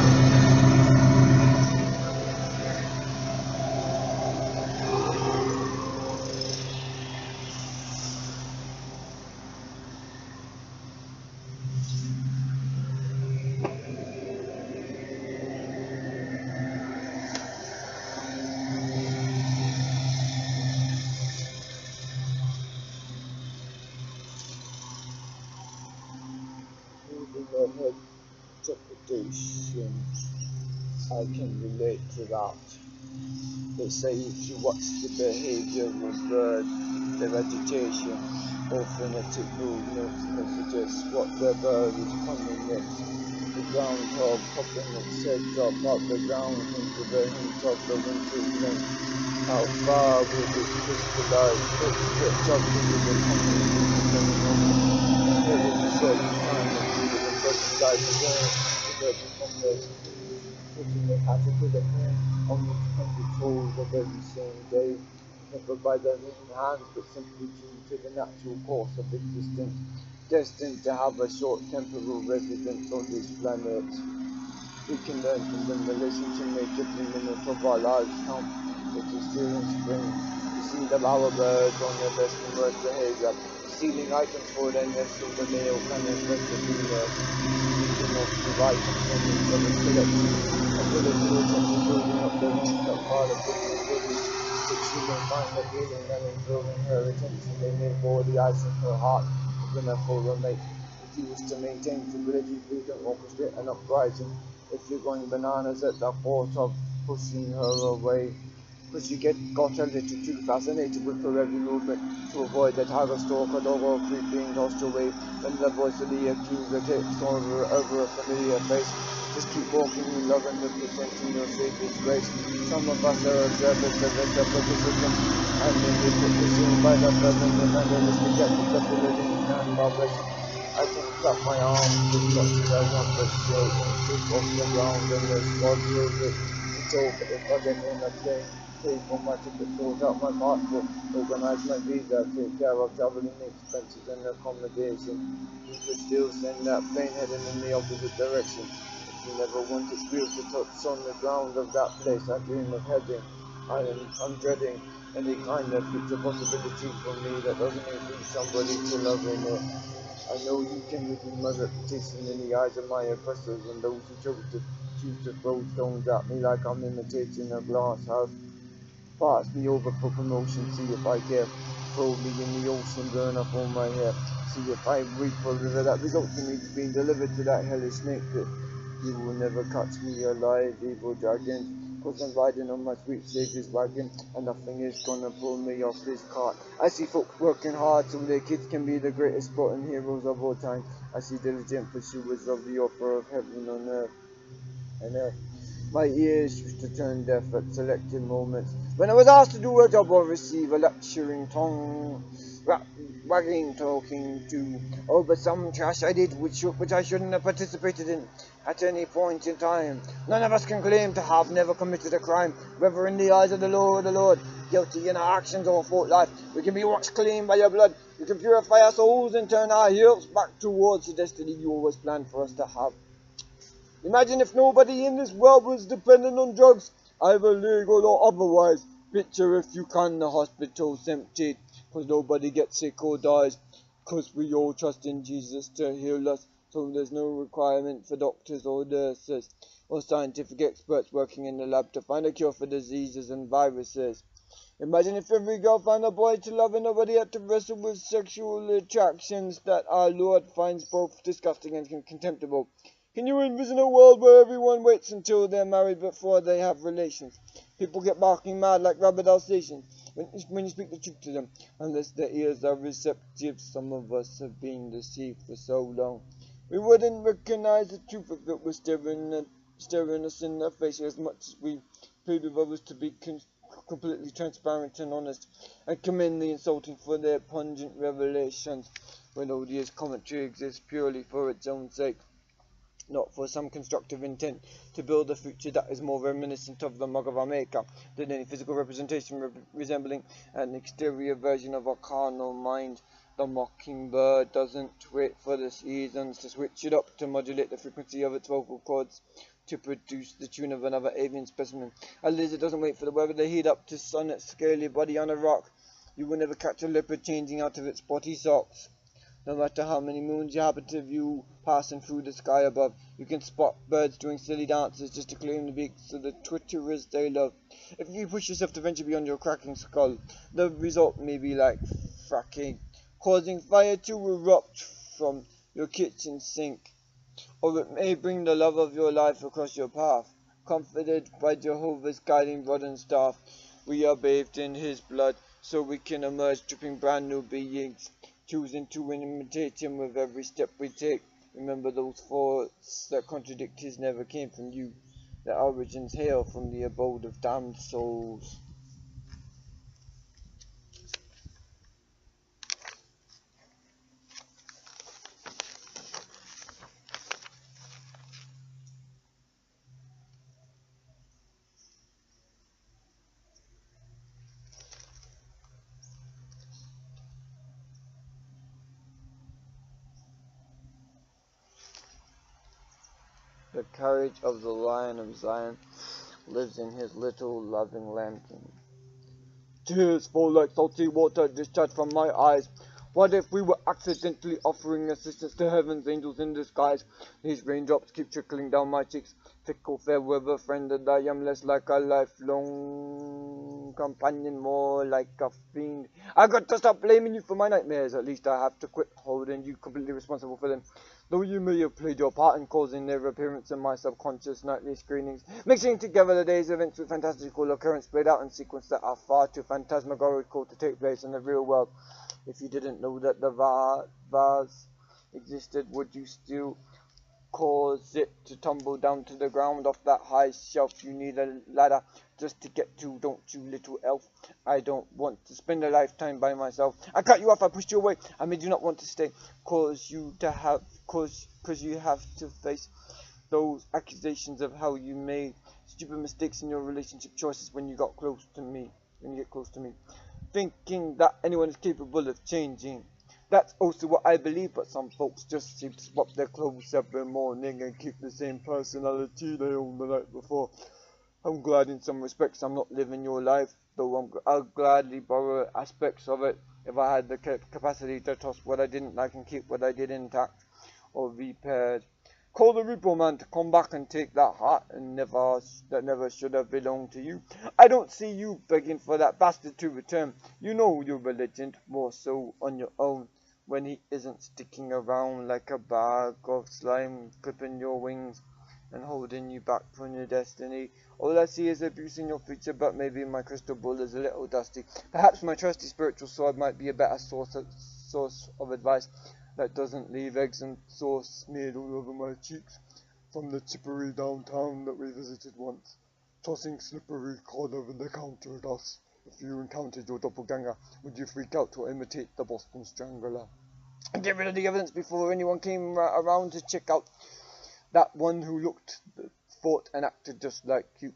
Moving ahead, interpretation, I can relate to that. They say if you watch the behavior of a bird, their vegetation or phonetic movements can suggest what the bird is coming next. The groundhog popping its head up out the ground can give a hint of the winter's length. How far will this crystallized foot stretch up into the coming season? There is a certain time when people and butterflies again, the birds from the putting the caterpillar on the 100 toes the very same day, never by their own hands, but simply due to the natural course of existence, destined to have a short temporal residence on this planet. We can learn from them the lesson to make every minute of our lives count. It is still in spring. We see the bowerbirds on their best and worst behavior, stealing items for their nests of the male planet rest of the earth. Speaking of the items from the seven collections, ability to building up the one part of the body, which she may find appealing and absorbing her attention. They may bore the ice in her heart, when her full mate refuse to maintain stability, freedom, orchestrate an uprising. If you're going bananas at the thought of pushing her away, because you got a little too fascinated with her every movement to avoid that tiger stalker dog or creep being tossed away when the voice of the accuser takes over a familiar face. Just keep walking in love and representing your Savior's grace. Some of us are observers of the participants, and then they put this in by the present and the rejected the living and vibration. I can clap my arms as much as I want, but still won't kick off the ground unless God wills it. It's over if I get on a plane, pay for my ticket, sort out my passport, organize my visa, take care of traveling expenses and accommodation. You could still send that plane heading in the opposite direction. You never want its wheels to touch on the ground of that place I dream of heading. I'm dreading any kind of future possibility for me that doesn't include somebody to love in it. I know you can redeem my reputation in the eyes of my oppressors and those who choose to throw stones at me like I'm imitating a glass house. Pass me over for promotion, see if I care. Throw me in the ocean, burn up all my hair. See if I reap for a river that results in me being delivered to that hellish snake pit. You will never catch me alive, evil dragon, 'cause I'm riding on my sweet Savior's wagon, and nothing is gonna pull me off this cart. I see folks working hard so their kids can be the greatest sporting heroes of all time. I see diligent pursuers of the offer of heaven on earth and earth. My ears used to turn deaf at selected moments when I was asked to do a job or receive a lecturing tongue, wagging, talking to over some trash I did which I shouldn't have participated in at any point in time. None of us can claim to have never committed a crime, whether in the eyes of the Lord, guilty in our actions or thought life. We can be washed clean by your blood. We can purify our souls and turn our hearts back towards the destiny you always planned for us to have. Imagine if nobody in this world was dependent on drugs, either legal or otherwise. Picture, if you can, the hospitals emptied, 'cause nobody gets sick or dies, 'cause we all trust in Jesus to heal us, so there's no requirement for doctors or nurses or scientific experts working in the lab to find a cure for diseases and viruses. Imagine if every girl found a boy to love and nobody had to wrestle with sexual attractions that our Lord finds both disgusting and contemptible. Can you envision a world where everyone waits until they're married before they have relations? People get barking mad like rabid Alsatians when you speak the truth to them, unless their ears are receptive. Some of us have been deceived for so long. We wouldn't recognize the truth if it was staring us in the face as much as we plead with others to be completely transparent and honest, and commend the insulting for their pungent revelations when odious commentary exists purely for its own sake. not for some constructive intent to build a future that is more reminiscent of the mug of our maker than any physical representation resembling an exterior version of our carnal mind. The mockingbird doesn't wait for the seasons to switch it up to modulate the frequency of its vocal cords to produce the tune of another avian specimen. A lizard doesn't wait for the weather to heat up to sun its scaly body on a rock. You will never catch a leopard changing out of its spotty socks. No matter how many moons you happen to view passing through the sky above, you can spot birds doing silly dances just to claim the beaks of the twitterers they love. If you push yourself to venture beyond your cracking skull, the result may be like fracking, causing fire to erupt from your kitchen sink. Or it may bring the love of your life across your path. Comforted by Jehovah's guiding rod and staff, we are bathed in his blood, so we can emerge dripping brand new beings, choosing to imitate him with every step we take. Remember, those thoughts that contradict his never came from you. Their origins hail from the abode of damned souls. The courage of the Lion of Zion lives in his little loving lambkin. Tears fall like salty water discharged from my eyes. What if we were accidentally offering assistance to heaven's angels in disguise? These raindrops keep trickling down my cheeks. Fickle fair weather friend, that I am less like a lifelong companion, more like a fiend. I got to stop blaming you for my nightmares. At least I have to quit holding you completely responsible for them. Though you may have played your part in causing their appearance in my subconscious nightly screenings, mixing together the day's events with fantastical occurrences played out in sequence that are far too phantasmagorical to take place in the real world. If you didn't know that the vase existed, would you still cause it to tumble down to the ground off that high shelf? You need a ladder just to get to, don't you, little elf? I don't want to spend a lifetime by myself. I cut you off, I pushed you away, I made you not want to stay, cause you have to face those accusations of how you made stupid mistakes in your relationship choices when you get close to me, thinking that anyone is capable of changing. That's also what I believe, but some folks just seem to swap their clothes every morning and keep the same personality they owned the night before. I'm glad in some respects I'm not living your life, though I'll gladly borrow aspects of it if I had the capacity to toss what I didn't like and keep what I did intact or repaired. Call the Repo Man to come back and take that heart that never should have belonged to you. I don't see you begging for that bastard to return. You know you're a legend, more so on your own, when he isn't sticking around like a bag of slime, clipping your wings and holding you back from your destiny. All I see is abuse in your future, but maybe my crystal ball is a little dusty. Perhaps my trusty spiritual sword might be a better source of advice that doesn't leave eggs and sauce smeared all over my cheeks from the chippery downtown that we visited once, tossing slippery cod over the counter at us. If you encountered your doppelganger, would you freak out or imitate the Boston Strangler? And get rid of the evidence before anyone came around to check out that one who looked, thought and acted just like you.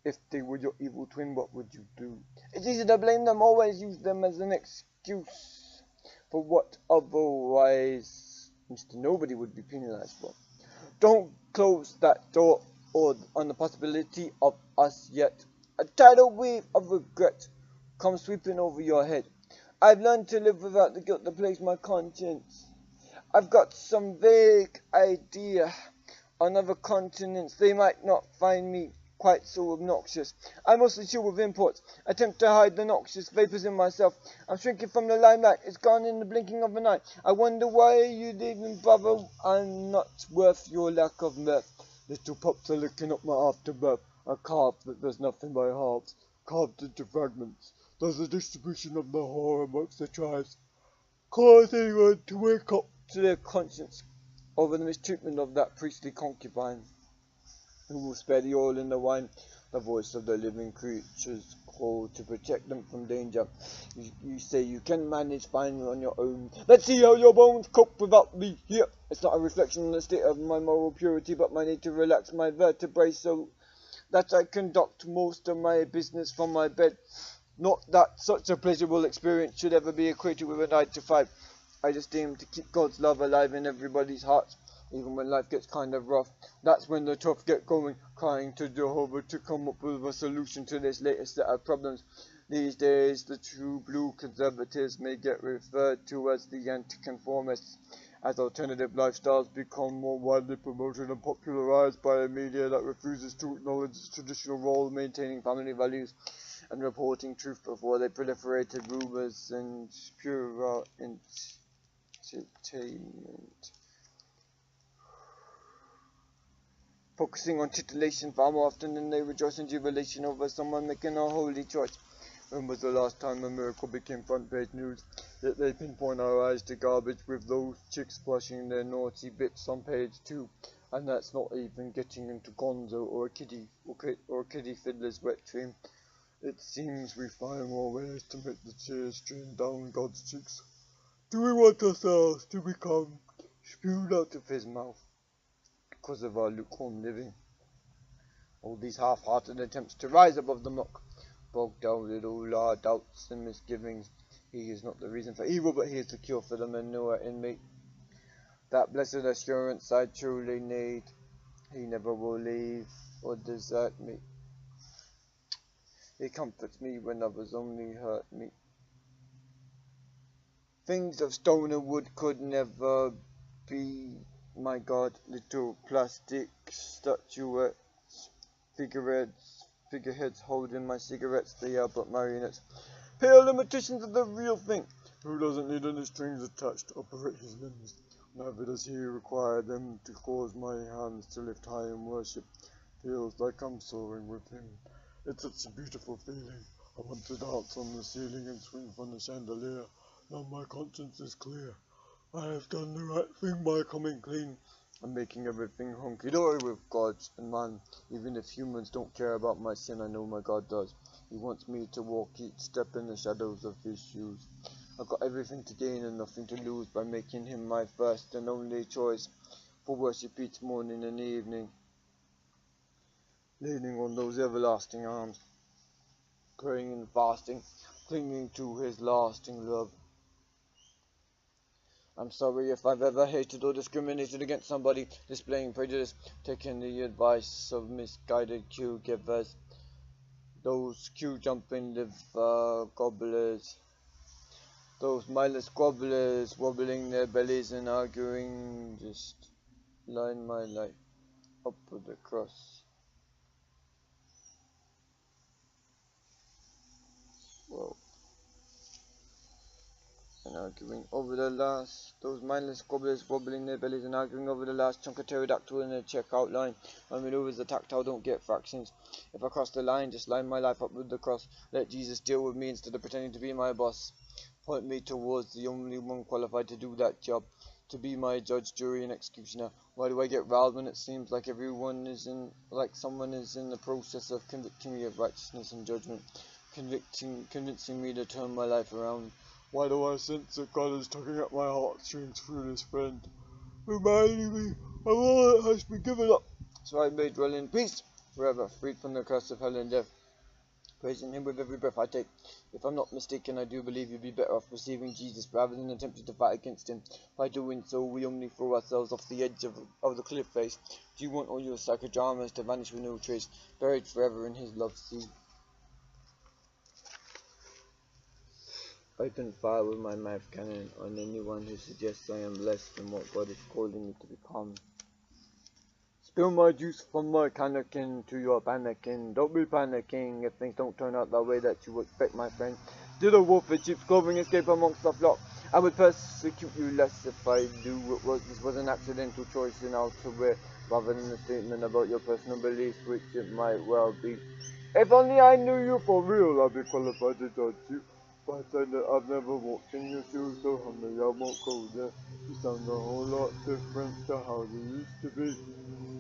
If they were your evil twin, what would you do? It's easy to blame them, always use them as an excuse for what otherwise Mr. Nobody would be penalized for. Don't close that door on the possibility of us yet. A tidal wave of regret comes sweeping over your head. I've learned to live without the guilt that plagues my conscience. I've got some vague idea on other continents they might not find me quite so obnoxious. I mostly chill with imports, attempt to hide the noxious vapors in myself. I'm shrinking from the limelight, it's gone in the blinking of an eye. I wonder why you'd even bother. I'm not worth your lack of mirth. Little pups are licking up my afterbirth. A calf that does nothing by halves, carved into fragments. Does the distribution of the horror amongst the tribes cause anyone to wake up to their conscience over the mistreatment of that priestly concubine? Who will spare the oil in the wine? The voice of the living creatures call to protect them from danger. You say you can manage fine on your own. Let's see how your bones cope without me here. It's not a reflection on the state of my moral purity, but my need to relax my vertebrae so that I conduct most of my business from my bed. Not that such a pleasurable experience should ever be equated with a 9 to 5. I just aim to keep God's love alive in everybody's hearts, even when life gets kind of rough. That's when the tough get going, crying to Jehovah to come up with a solution to this latest set of problems. These days, the true blue conservatives may get referred to as the anti-conformists, as alternative lifestyles become more widely promoted and popularized by a media that refuses to acknowledge its traditional role of maintaining family values and reporting truth before they proliferated rumors and pure entertainment. Focusing on titillation far more often than they rejoice in jubilation over someone making a holy choice. When was the last time a miracle became front page news? Yet they pinpoint our eyes to garbage with those chicks flushing their naughty bits on page 2. And that's not even getting into Gonzo or a kiddie fiddler's wet dream. It seems we find more ways to make the tears stream down God's cheeks. Do we want ourselves to become spewed out of his mouth because of our lukewarm living? All these half-hearted attempts to rise above the muck, bogged down with all our doubts and misgivings. He is not the reason for evil, but he is the cure for the manure in me. That blessed assurance I truly need. He never will leave or desert me. He comforts me when others only hurt me. Things of stone and wood could never be my God. Little plastic statuettes, figureheads holding my cigarettes, they are but marionettes. Pale imitations of the real thing. Who doesn't need any strings attached to operate his limbs? Neither does he require them to cause my hands to lift high in worship. Feels like I'm soaring with him. It's such a beautiful feeling. I want to dance on the ceiling and swing from the chandelier. Now my conscience is clear. I have done the right thing by coming clean and making everything hunky-dory with God and man. Even if humans don't care about my sin, I know my God does. He wants me to walk each step in the shadows of his shoes. I've got everything to gain and nothing to lose by making him my first and only choice for worship each morning and evening. Leaning on those everlasting arms, praying and fasting, clinging to his lasting love. I'm sorry if I've ever hated or discriminated against somebody, displaying prejudice, taking the advice of misguided cue givers, those cue-jumping liver gobblers, those mindless squabblers, wobbling their bellies and arguing, just line my life up with the cross. Whoa. And arguing over the last, those mindless squabblers wobbling their bellies and arguing over the last chunk of pterodactyl in the checkout line. My maneuvers are tactile, don't get fractions. If I cross the line, just line my life up with the cross. Let Jesus deal with me instead of pretending to be my boss. Point me towards the only one qualified to do that job, to be my judge, jury, and executioner. Why do I get riled when it seems like someone is in the process of convicting me of righteousness and judgment, convincing me to turn my life around? Why do I sense that God is tugging at my heartstrings through this friend, reminding me of all that has been given up, so I may dwell in peace forever, freed from the curse of hell and death, praising him with every breath I take. If I'm not mistaken, I do believe you'd be better off receiving Jesus rather than attempting to fight against him. By doing so, we only throw ourselves off the edge of the cliff face. Do you want all your psychodramas to vanish with no trace, buried forever in his love sea? Open fire with my mouth cannon on anyone who suggests I am less than what God is calling me to become. Spill my juice from my cannequin to your panicking. Don't be panicking if things don't turn out the way that you expect, my friend. Did a wolf in sheep's clothing escape amongst the flock? I would persecute you less if I knew this was an accidental choice in outerwear, rather than a statement about your personal beliefs, which it might well be. If only I knew you for real, I'd be qualified to judge you. But I said that I've never walked in your shoes, so humbly I won't go there. You sound a whole lot different to how you used to be.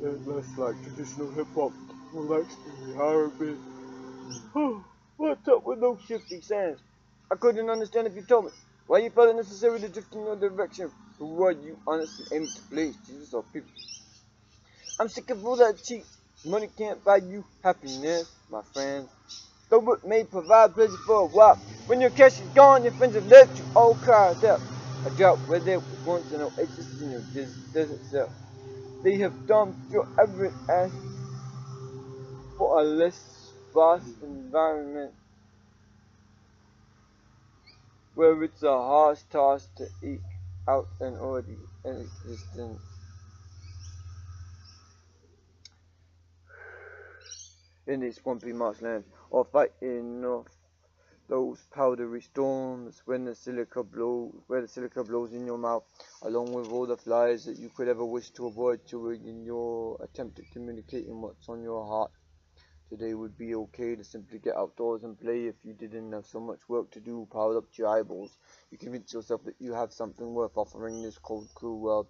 It's less like traditional hip-hop, more like steely R&B. What's up with those shifty sands? I couldn't understand if you told me why you felt it necessary to drift in your direction. Who are you honestly aiming to please, Jesus or people? I'm sick of all that cheap. Money can't buy you happiness, my friend. Though it may provide pleasure for a while, when your cash is gone, your friends have left you all cried out. I doubt where there was once an oasis in your desert self. They have dumped your every ass for a less vast environment where it's a harsh task to eke out an already an existence. In these swampy marshlands, or fighting off those powdery storms where the silica blows in your mouth, along with all the flies that you could ever wish to avoid in your attempt at communicating what's on your heart. Today would be okay to simply get outdoors and play if you didn't have so much work to do piled up to your eyeballs. You convince yourself that you have something worth offering this cold, cruel world,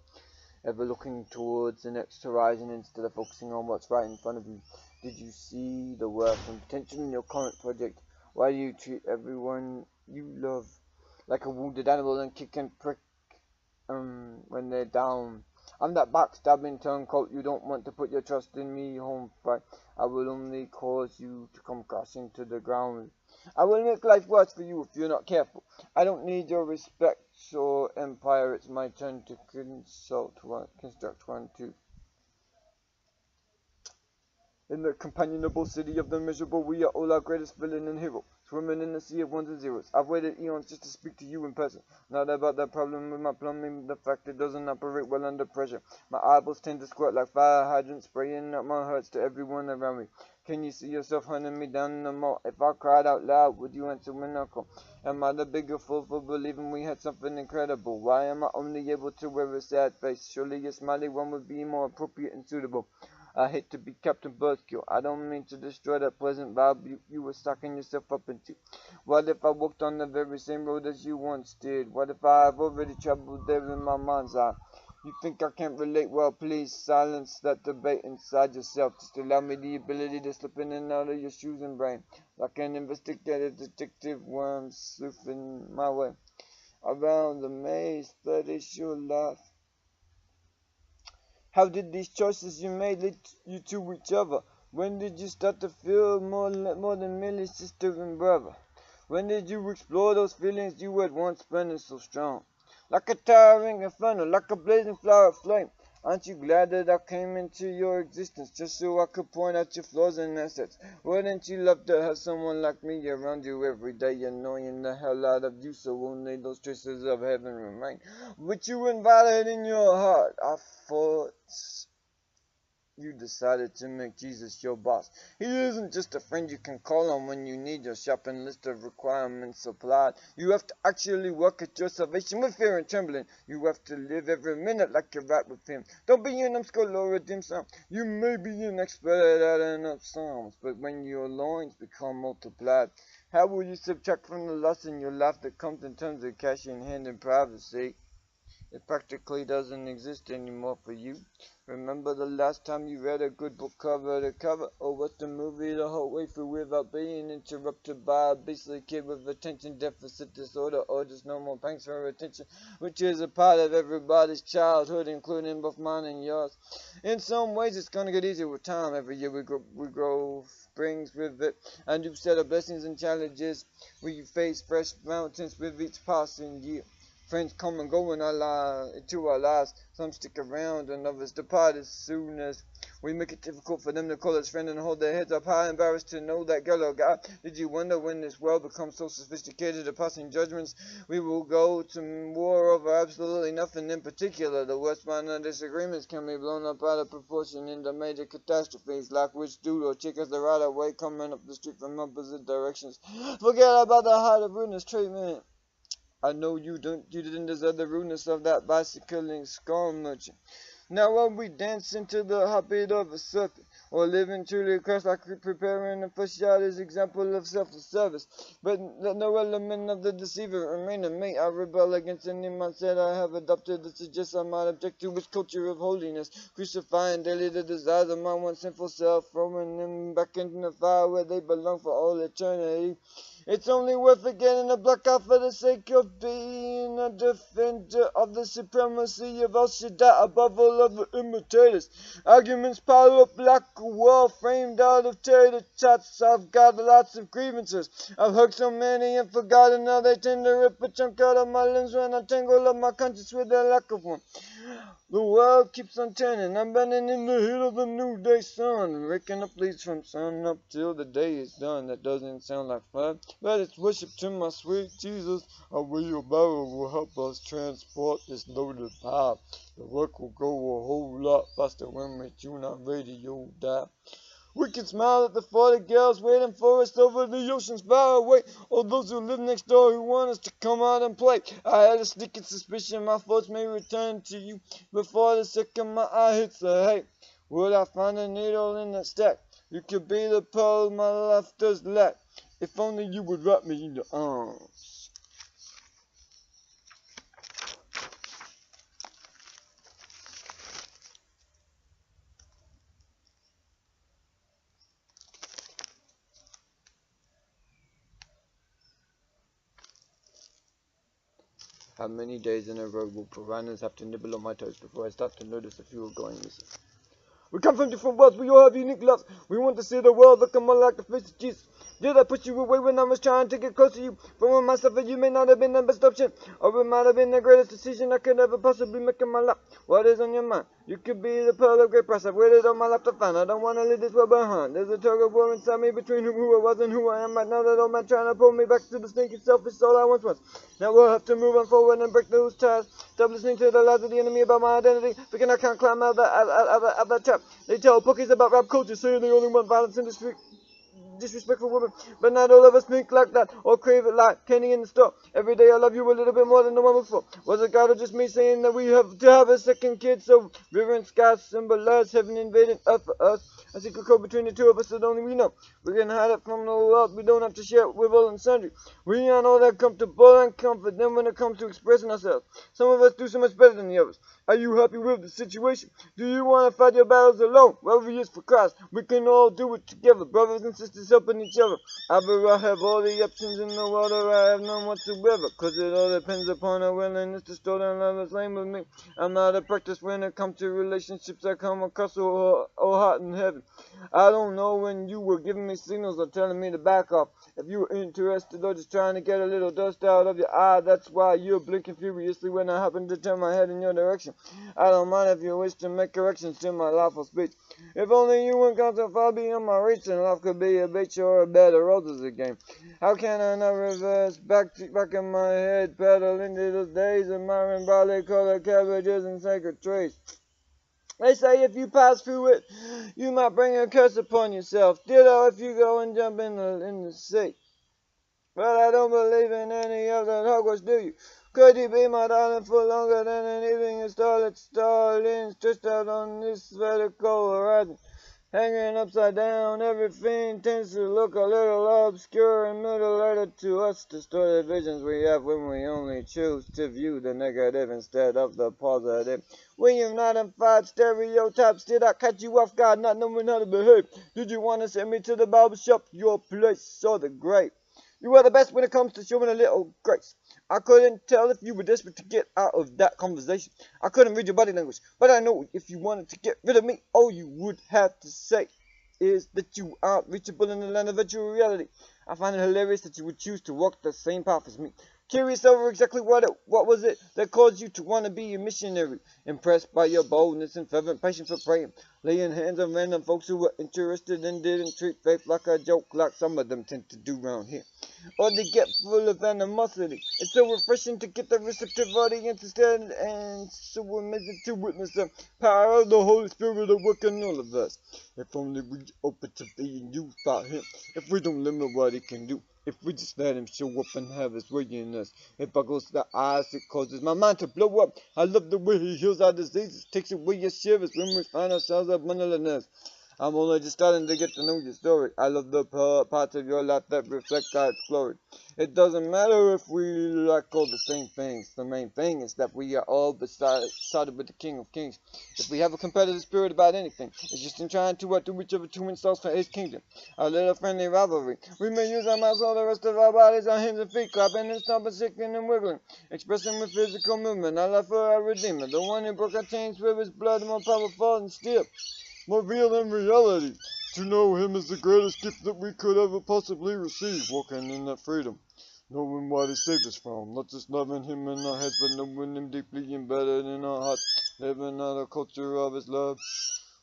ever looking towards the next horizon instead of focusing on what's right in front of you. Did you see the worth and potential in your current project? Why do you treat everyone you love like a wounded animal and kick and prick when they're down? I'm that backstabbing turncoat you don't want to put your trust in me, home fight. I will only cause you to come crashing to the ground. I will make life worse for you if you're not careful. I don't need your respect or empire. It's my turn to construct one too. In the companionable city of the miserable, we are all our greatest villain and hero, swimming in the sea of ones and zeros. I've waited eons just to speak to you in person. Not about that problem with my plumbing, the fact it doesn't operate well under pressure. My eyeballs tend to squirt like fire hydrants, spraying up my hurts to everyone around me. Can you see yourself hunting me down in the mall? If I cried out loud, would you answer my knuckle? Am I the bigger fool for believing we had something incredible? Why am I only able to wear a sad face? Surely a smiley one would be more appropriate and suitable. I hate to be Captain Buzzkill. I don't mean to destroy that pleasant vibe you were sucking yourself up into. What if I walked on the very same road as you once did? What if I have already traveled there in my mind's eye? You think I can't relate? Well, please silence that debate inside yourself. Just allow me the ability to slip in and out of your shoes and brain. Like an investigative detective worm sleuthing my way around the maze that is your life. How did these choices you made lead you to each other? When did you start to feel more than merely sister and brother? When did you explore those feelings you had once been so strong? Like a towering inferno, like a blazing flower of flame. Aren't you glad that I came into your existence just so I could point out your flaws and assets? Wouldn't you love to have someone like me around you every day, annoying the hell out of you so only those traces of heaven remain? But you invited in your heart. I thought you decided to make Jesus your boss. He isn't just a friend you can call on when you need your shopping list of requirements supplied. You have to actually work at your salvation with fear and trembling. You have to live every minute like you're right with him. Don't be an numbskull or a dim sum. You may be an expert at adding up psalms, but when your loins become multiplied, how will you subtract from the loss in your life that comes in terms of cash in hand and privacy? It practically doesn't exist anymore for you. Remember the last time you read a good book cover to cover, or watched a movie the whole way through without being interrupted by a beastly kid with attention deficit disorder, or just no more thanks for attention, which is a part of everybody's childhood, including both mine and yours. In some ways, it's gonna get easier with time. Every year we grow brings with it a new set of blessings and challenges. We face fresh mountains with each passing year. Friends come and go into our lives. Some stick around and others depart as soon as we make it difficult for them to call us friend and hold their heads up high, embarrassed to know that girl or guy. Did you wonder when this world becomes so sophisticated at passing judgments, we will go to war over absolutely nothing in particular? The worst minor disagreements can be blown up out of proportion into major catastrophes, like which dude or chick is the right away coming up the street from opposite directions. Forget about the height of rudeness treatment. I know you didn't deserve the rudeness of that bicycling skull merchant. Now are we dancing to the heartbeat of a serpent, or living truly across like preparing a flesh out as example of self-service? But let no element of the deceiver remain in me. I rebel against any mindset I have adopted that suggests I might object to its culture of holiness, crucifying daily the desires of my one sinful self, throwing them back back into the fire where they belong for all eternity. It's only worth forgetting to block out for the sake of being a defender of the supremacy of El Shaddai above all other imitators. Arguments pile up like a wall framed out of tater tots. I've got lots of grievances. I've hugged so many and forgotten how they tend to rip a chunk out of my limbs when I tangle up my conscience with the lack of one. The world keeps on turning. I'm burning in the heat of the noonday sun, raking up leaves from sun up till the day is done. That doesn't sound like fun, but it's worship to my sweet Jesus. A wheelbarrow will help us transport this loaded pile. The work will go a whole lot faster when we tune our radio dial. We can smile at the 40 girls waiting for us over the oceans far away. All those who live next door who want us to come out and play. I had a sneaking suspicion my thoughts may return to you before the second my eye hits the hay. Would I find a needle in that stack? You could be the pearl my life does lack. If only you would wrap me in your arms. How many days in a row will piranhas have to nibble on my toes before I start to notice a few are going missing? We come from different worlds, we all have unique loves. We want to see the world looking more like the face of Jesus. Did I push you away when I was trying to get close to you? For myself, you may not have been the best option, or it might have been the greatest decision I could ever possibly make in my life. What is on your mind? You could be the pearl of great price I've waited all my life to find. I don't want to leave this world behind. There's a tug of war inside me between who I was and who I am right now. That old man trying to pull me back to the stinky selfish soul I once was. Now we'll have to move on forward and break those ties. Stop listening to the lies of the enemy about my identity. Thinking I can't climb out of that trap. They tell pookies about rap culture, saying they only want violence in the street. Disrespectful women, but not all of us think like that or crave it like candy in the store. Every day I love you a little bit more than the one before. Was it God or just me saying that we have to have a second kid? So river and sky symbolize heaven invading earth for us. A secret code between the two of us that only we know. We can hide it from the world. We don't have to share it with all and sundry. We aren't all that comfortable and confident when it comes to expressing ourselves. Some of us do so much better than the others. Are you happy with the situation? Do you want to fight your battles alone? Wherever it is for Christ, we can all do it together. Brothers and sisters helping each other. Either I have all the options in the world or I have none whatsoever. Cause it all depends upon our willingness to store down love lane with me. I'm not a practice when it comes to relationships. I come across so hot and heavy. I don't know when you were giving me signals or telling me to back off. If you were interested or just trying to get a little dust out of your eye, that's why you're blinking furiously when I happen to turn my head in your direction. I don't mind if you wish to make corrections to my lawful speech. If only you wouldn't come so far beyond my reach, and life could be a beach or a bed of roses again. How can I not reverse back in my head, paddle into those days of my barley colored cabbages and sacred trees? They say if you pass through it, you might bring a curse upon yourself. Ditto if you go and jump in the sea. But I don't believe in any of that hogwash, do you? Could you be my darling for longer than an evening of starlit starlings stretched out on this vertical horizon? Hanging upside down, everything tends to look a little obscure and mutilated to us. Distorted visions we have when we only choose to view the negative instead of the positive. When you're not in five stereotypes, did I catch you off guard not knowing how to behave? Did you want to send me to the barber shop, your place, or the grave? You are the best when it comes to showing a little grace. I couldn't tell if you were desperate to get out of that conversation. I couldn't read your body language, but I know if you wanted to get rid of me, all you would have to say is that you aren't reachable in the land of virtual reality. I find it hilarious that you would choose to walk the same path as me. Curious over exactly what was it that caused you to want to be a missionary? Impressed by your boldness and fervent patience for praying, laying hands on random folks who were interested and didn't treat faith like a joke like some of them tend to do around here. Or they get full of animosity. It's so refreshing to get the receptive audience instead, and so amazing to witness the power of the Holy Spirit at work in all of us. If only we open to being used by Him. If we don't limit what He can do. If we just let Him show up and have His way in us. It buggles the eyes, it causes my mind to blow up. I love the way He heals our diseases, takes away your shivers when we find ourselves a bundle of nerves. I'm only just starting to get to know your story. I love the parts of your life that reflect God's glory. It doesn't matter if we like all the same things. The main thing is that we are all beside with the King of Kings. If we have a competitive spirit about anything, it's just in trying to outdo each other to win souls for His kingdom. A little friendly rivalry. We may use our mouths, all the rest of our bodies, our hands and feet, clapping and stomping, shaking and wiggling, expressing with physical movement. Our love for our Redeemer, the one who broke our chains with His blood, more powerful than steel, more real than reality. To know Him is the greatest gift that we could ever possibly receive, walking in that freedom, knowing what He saved us from, not just loving Him in our heads, but knowing Him deeply embedded in our hearts, living out a culture of His love.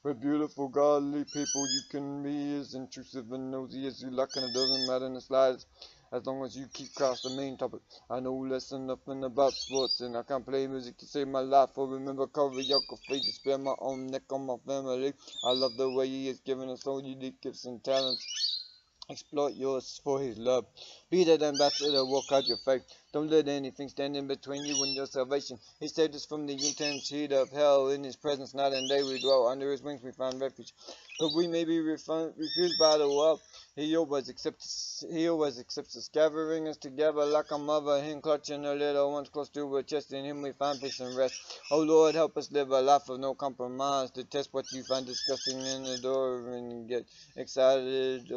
We're beautiful, godly people. You can be as intrusive and nosy as you like, and it doesn't matter in the slightest, as long as you keep Christ the main topic. I know less than nothing about sports, and I can't play music to save my life or remember choreography to spare my own neck on my family. I love the way He has given us all unique gifts and talents. Exploit yours for His love. Be that ambassador, walk out your faith. Don't let anything stand in between you and your salvation. He saved us from the intense heat of hell. In His presence night and day we dwell. Under His wings we find refuge. But we may be refused by the world. He always accepts us, gathering us together like a mother hen clutching her little ones close to her chest. In Him we find peace and rest. Oh Lord, help us live a life of no compromise. Detest what you find disgusting and adoring, and get excited,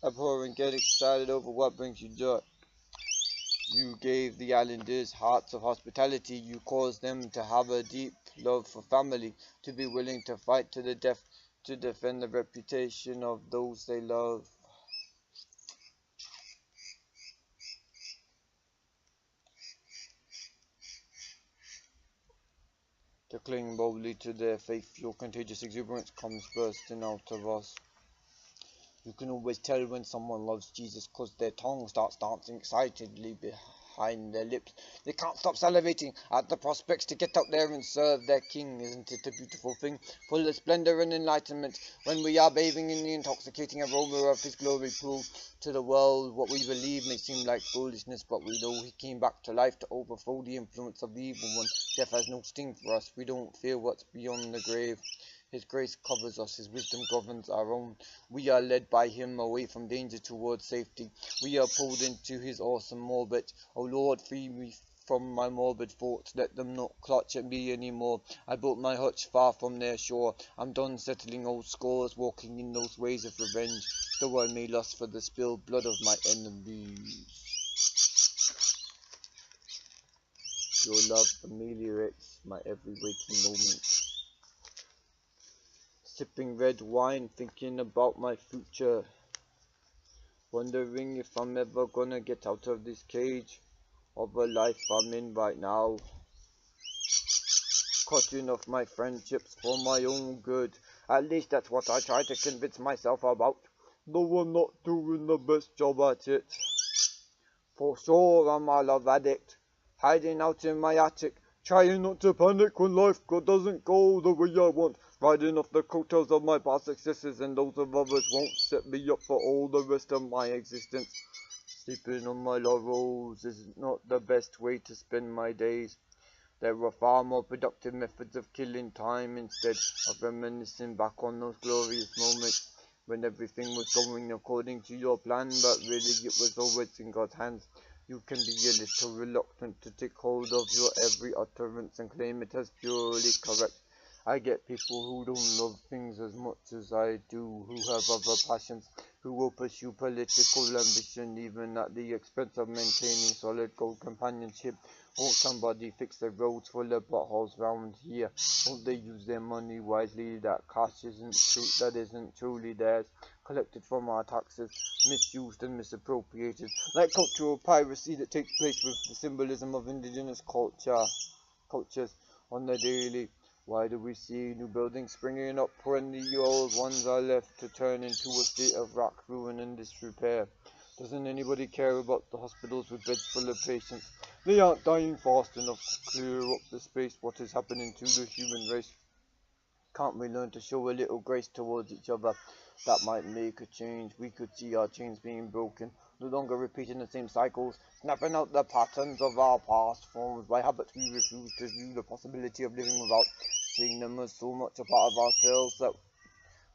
abhor and get excited over what brings you joy. You gave the islanders hearts of hospitality. You caused them to have a deep love for family, to be willing to fight to the death, to defend the reputation of those they love. To cling boldly to their faith, your contagious exuberance comes bursting out of us. You can always tell when someone loves Jesus, 'cause their tongue starts dancing excitedly behind their lips. They can't stop salivating at the prospects to get out there and serve their King. Isn't it a beautiful thing, full of splendor and enlightenment, when we are bathing in the intoxicating aroma of His glory pool? To the world, what we believe may seem like foolishness, but we know He came back to life to overthrow the influence of the evil one. Death has no sting for us. We don't fear what's beyond the grave. His grace covers us, His wisdom governs our own. We are led by Him away from danger towards safety. We are pulled into His awesome orbit. O Lord, free me from my morbid thoughts, let them not clutch at me anymore. I built my hutch far from their shore. I'm done settling old scores, walking in those ways of revenge, though I may lust for the spilled blood of my enemies. Your love ameliorates my every waking moment. Sipping red wine, thinking about my future, wondering if I'm ever gonna get out of this cage of a life I'm in right now. Cutting off my friendships for my own good, at least that's what I try to convince myself about, though I'm not doing the best job at it. For sure I'm a love addict, hiding out in my attic, trying not to panic when life doesn't go the way I want. Riding off the coattails of my past successes, and those of others won't set me up for all the rest of my existence. Sleeping on my laurels is not the best way to spend my days. There are far more productive methods of killing time instead of reminiscing back on those glorious moments when everything was going according to your plan, but really it was always in God's hands. You can be a little reluctant to take hold of your every utterance and claim it as purely correct. I get people who don't love things as much as I do, who have other passions, who will pursue political ambition even at the expense of maintaining solid gold companionship. Won't somebody fix the roads full of potholes round here? Won't they use their money wisely? That cash isn't truly theirs, collected from our taxes, misused and misappropriated, like cultural piracy that takes place with the symbolism of indigenous cultures on the daily. Why do we see new buildings springing up when the old ones are left to turn into a state of rock, ruin and disrepair? Doesn't anybody care about the hospitals with beds full of patients? They aren't dying fast enough to clear up the space. What is happening to the human race? Can't we learn to show a little grace towards each other? That might make a change. We could see our chains being broken, no longer repeating the same cycles, snapping out the patterns of our past forms by habits we refuse to view the possibility of living without, seeing them as so much a part of ourselves that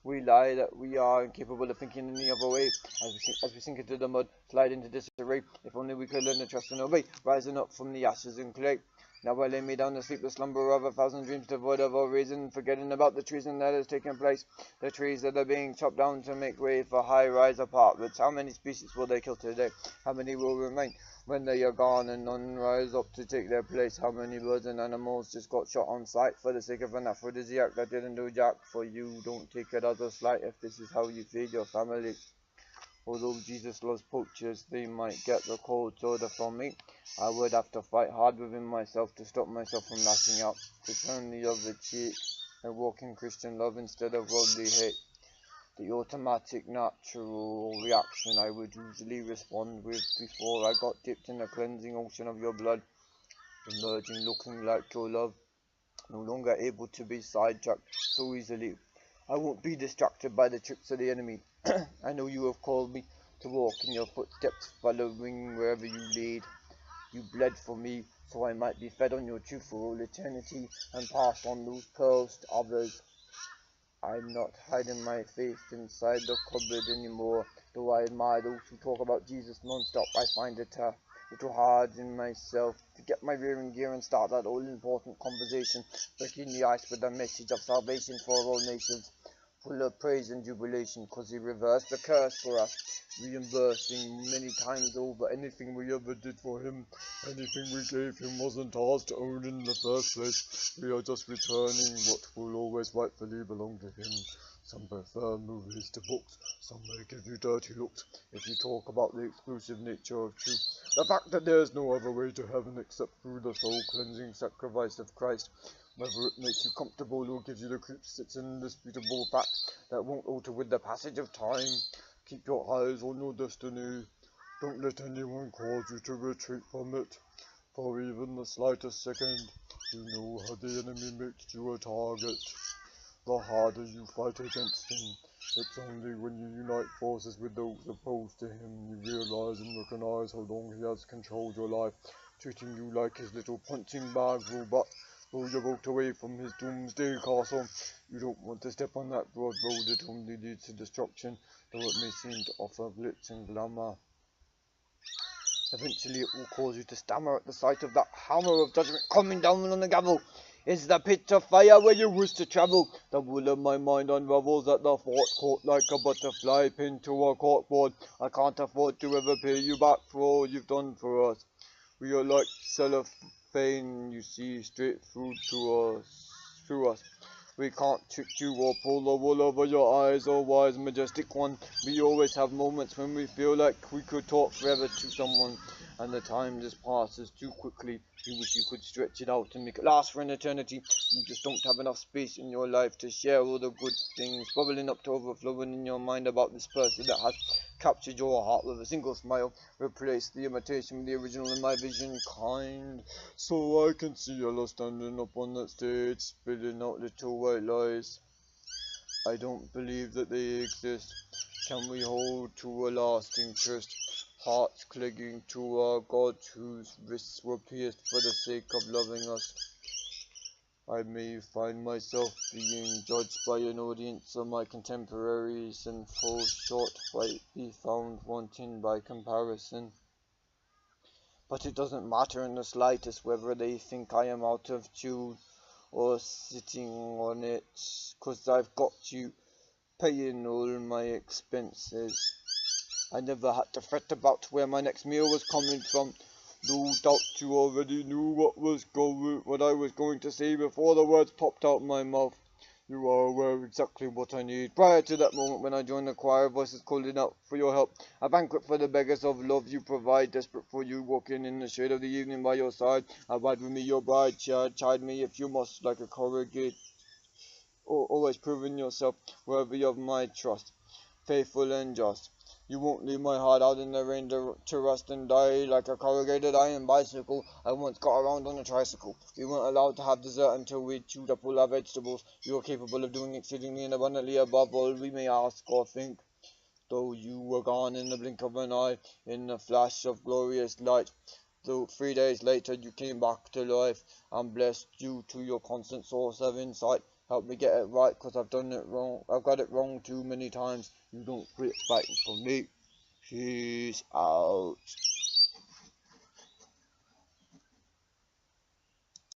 We lie that we are incapable of thinking any other way. As we sink into the mud, slide into disarray. If only we could learn to trust and obey, rising up from the ashes and clay. Now I lay me down to sleep, the slumber of 1,000 dreams devoid of all reason, forgetting about the treason that has taken place. The trees that are being chopped down to make way for high-rise apartments. How many species will they kill today? How many will remain when they are gone and none rise up to take their place? How many birds and animals just got shot on sight for the sake of an aphrodisiac that didn't do jack for you? Don't take it as a slight if this is how you feed your family. Although Jesus loves poachers, they might get the cold soda from me. I would have to fight hard within myself to stop myself from lashing out, to turn the other cheek, and walk in Christian love instead of worldly hate. The automatic, natural reaction I would usually respond with before I got dipped in the cleansing ocean of your blood, emerging looking like your love, no longer able to be sidetracked so easily. I won't be distracted by the tricks of the enemy. I know you have called me to walk in your footsteps, following wherever you lead. You bled for me, so I might be fed on your truth for all eternity, and pass on those pearls to others. I'm not hiding my faith inside the cupboard anymore, though I admire those who talk about Jesus non-stop. I find it a little hard in myself to get my rearing gear and start that all-important conversation, breaking the ice with a message of salvation for all nations, full of praise and jubilation, cause he reversed the curse for us, reimbursing many times over anything we ever did for him. Anything we gave him wasn't ours to own in the first place. We are just returning what will always rightfully belong to him. Some prefer movies to books, some may give you dirty looks if you talk about the exclusive nature of truth. The fact that there is no other way to heaven except through the soul-cleansing sacrifice of Christ. Whether it makes you comfortable or gives you the creeps, it's an indisputable fact that won't alter with the passage of time. Keep your eyes on your destiny. Don't let anyone cause you to retreat from it. For even the slightest second, you know how the enemy makes you a target. The harder you fight against him, it's only when you unite forces with those opposed to him you realize and recognize how long he has controlled your life, treating you like his little punching bag robot. Though you walked away from his doomsday castle, you don't want to step on that broad road that only leads to destruction, though it may seem to offer glitz and glamour. Eventually it will cause you to stammer at the sight of that hammer of judgment coming down on the gavel. Is the pit of fire where you wish to travel? The wool of my mind unravels at the thought, caught like a butterfly pinned to a corkboard. I can't afford to ever pay you back for all you've done for us. We are like cellophane, you see, straight through us. We can't trick you or pull the wool over your eyes, oh wise, majestic one. We always have moments when we feel like we could talk forever to someone, and the time just passes too quickly. You wish you could stretch it out and make it last for an eternity. You just don't have enough space in your life to share all the good things bubbling up to overflowing in your mind about this person that has captured your heart with a single smile. Replace the imitation with the original in my vision, kind, so I can see Ella standing up on that stage, spitting out little white lies. I don't believe that they exist. Can we hold to a lasting tryst? Hearts clinging to our God, whose wrists were pierced for the sake of loving us. I may find myself being judged by an audience of my contemporaries and fall short, might be found wanting by comparison. But it doesn't matter in the slightest whether they think I am out of tune or sitting on it, 'cause I've got you paying all my expenses. I never had to fret about where my next meal was coming from. No doubt you already knew what I was going to say before the words popped out my mouth. You are aware exactly what I need. Prior to that moment when I joined the choir of voices calling out for your help, a banquet for the beggars of love you provide, desperate for you, walking in the shade of the evening by your side. Abide with me, your bride, chide me if you must, like a corrugate, always proving yourself worthy of my trust, faithful and just. You won't leave my heart out in the rain to rust and die like a corrugated iron bicycle I once got around on a tricycle. We weren't allowed to have dessert until we chewed up all our vegetables. You are capable of doing exceedingly and abundantly above all we may ask or think. Though you were gone in the blink of an eye, in a flash of glorious light, though 3 days later you came back to life, and blessed due to your constant source of insight. Help me get it right, because I've done it wrong. I've got it wrong too many times. You don't quit fighting for me. Peace out.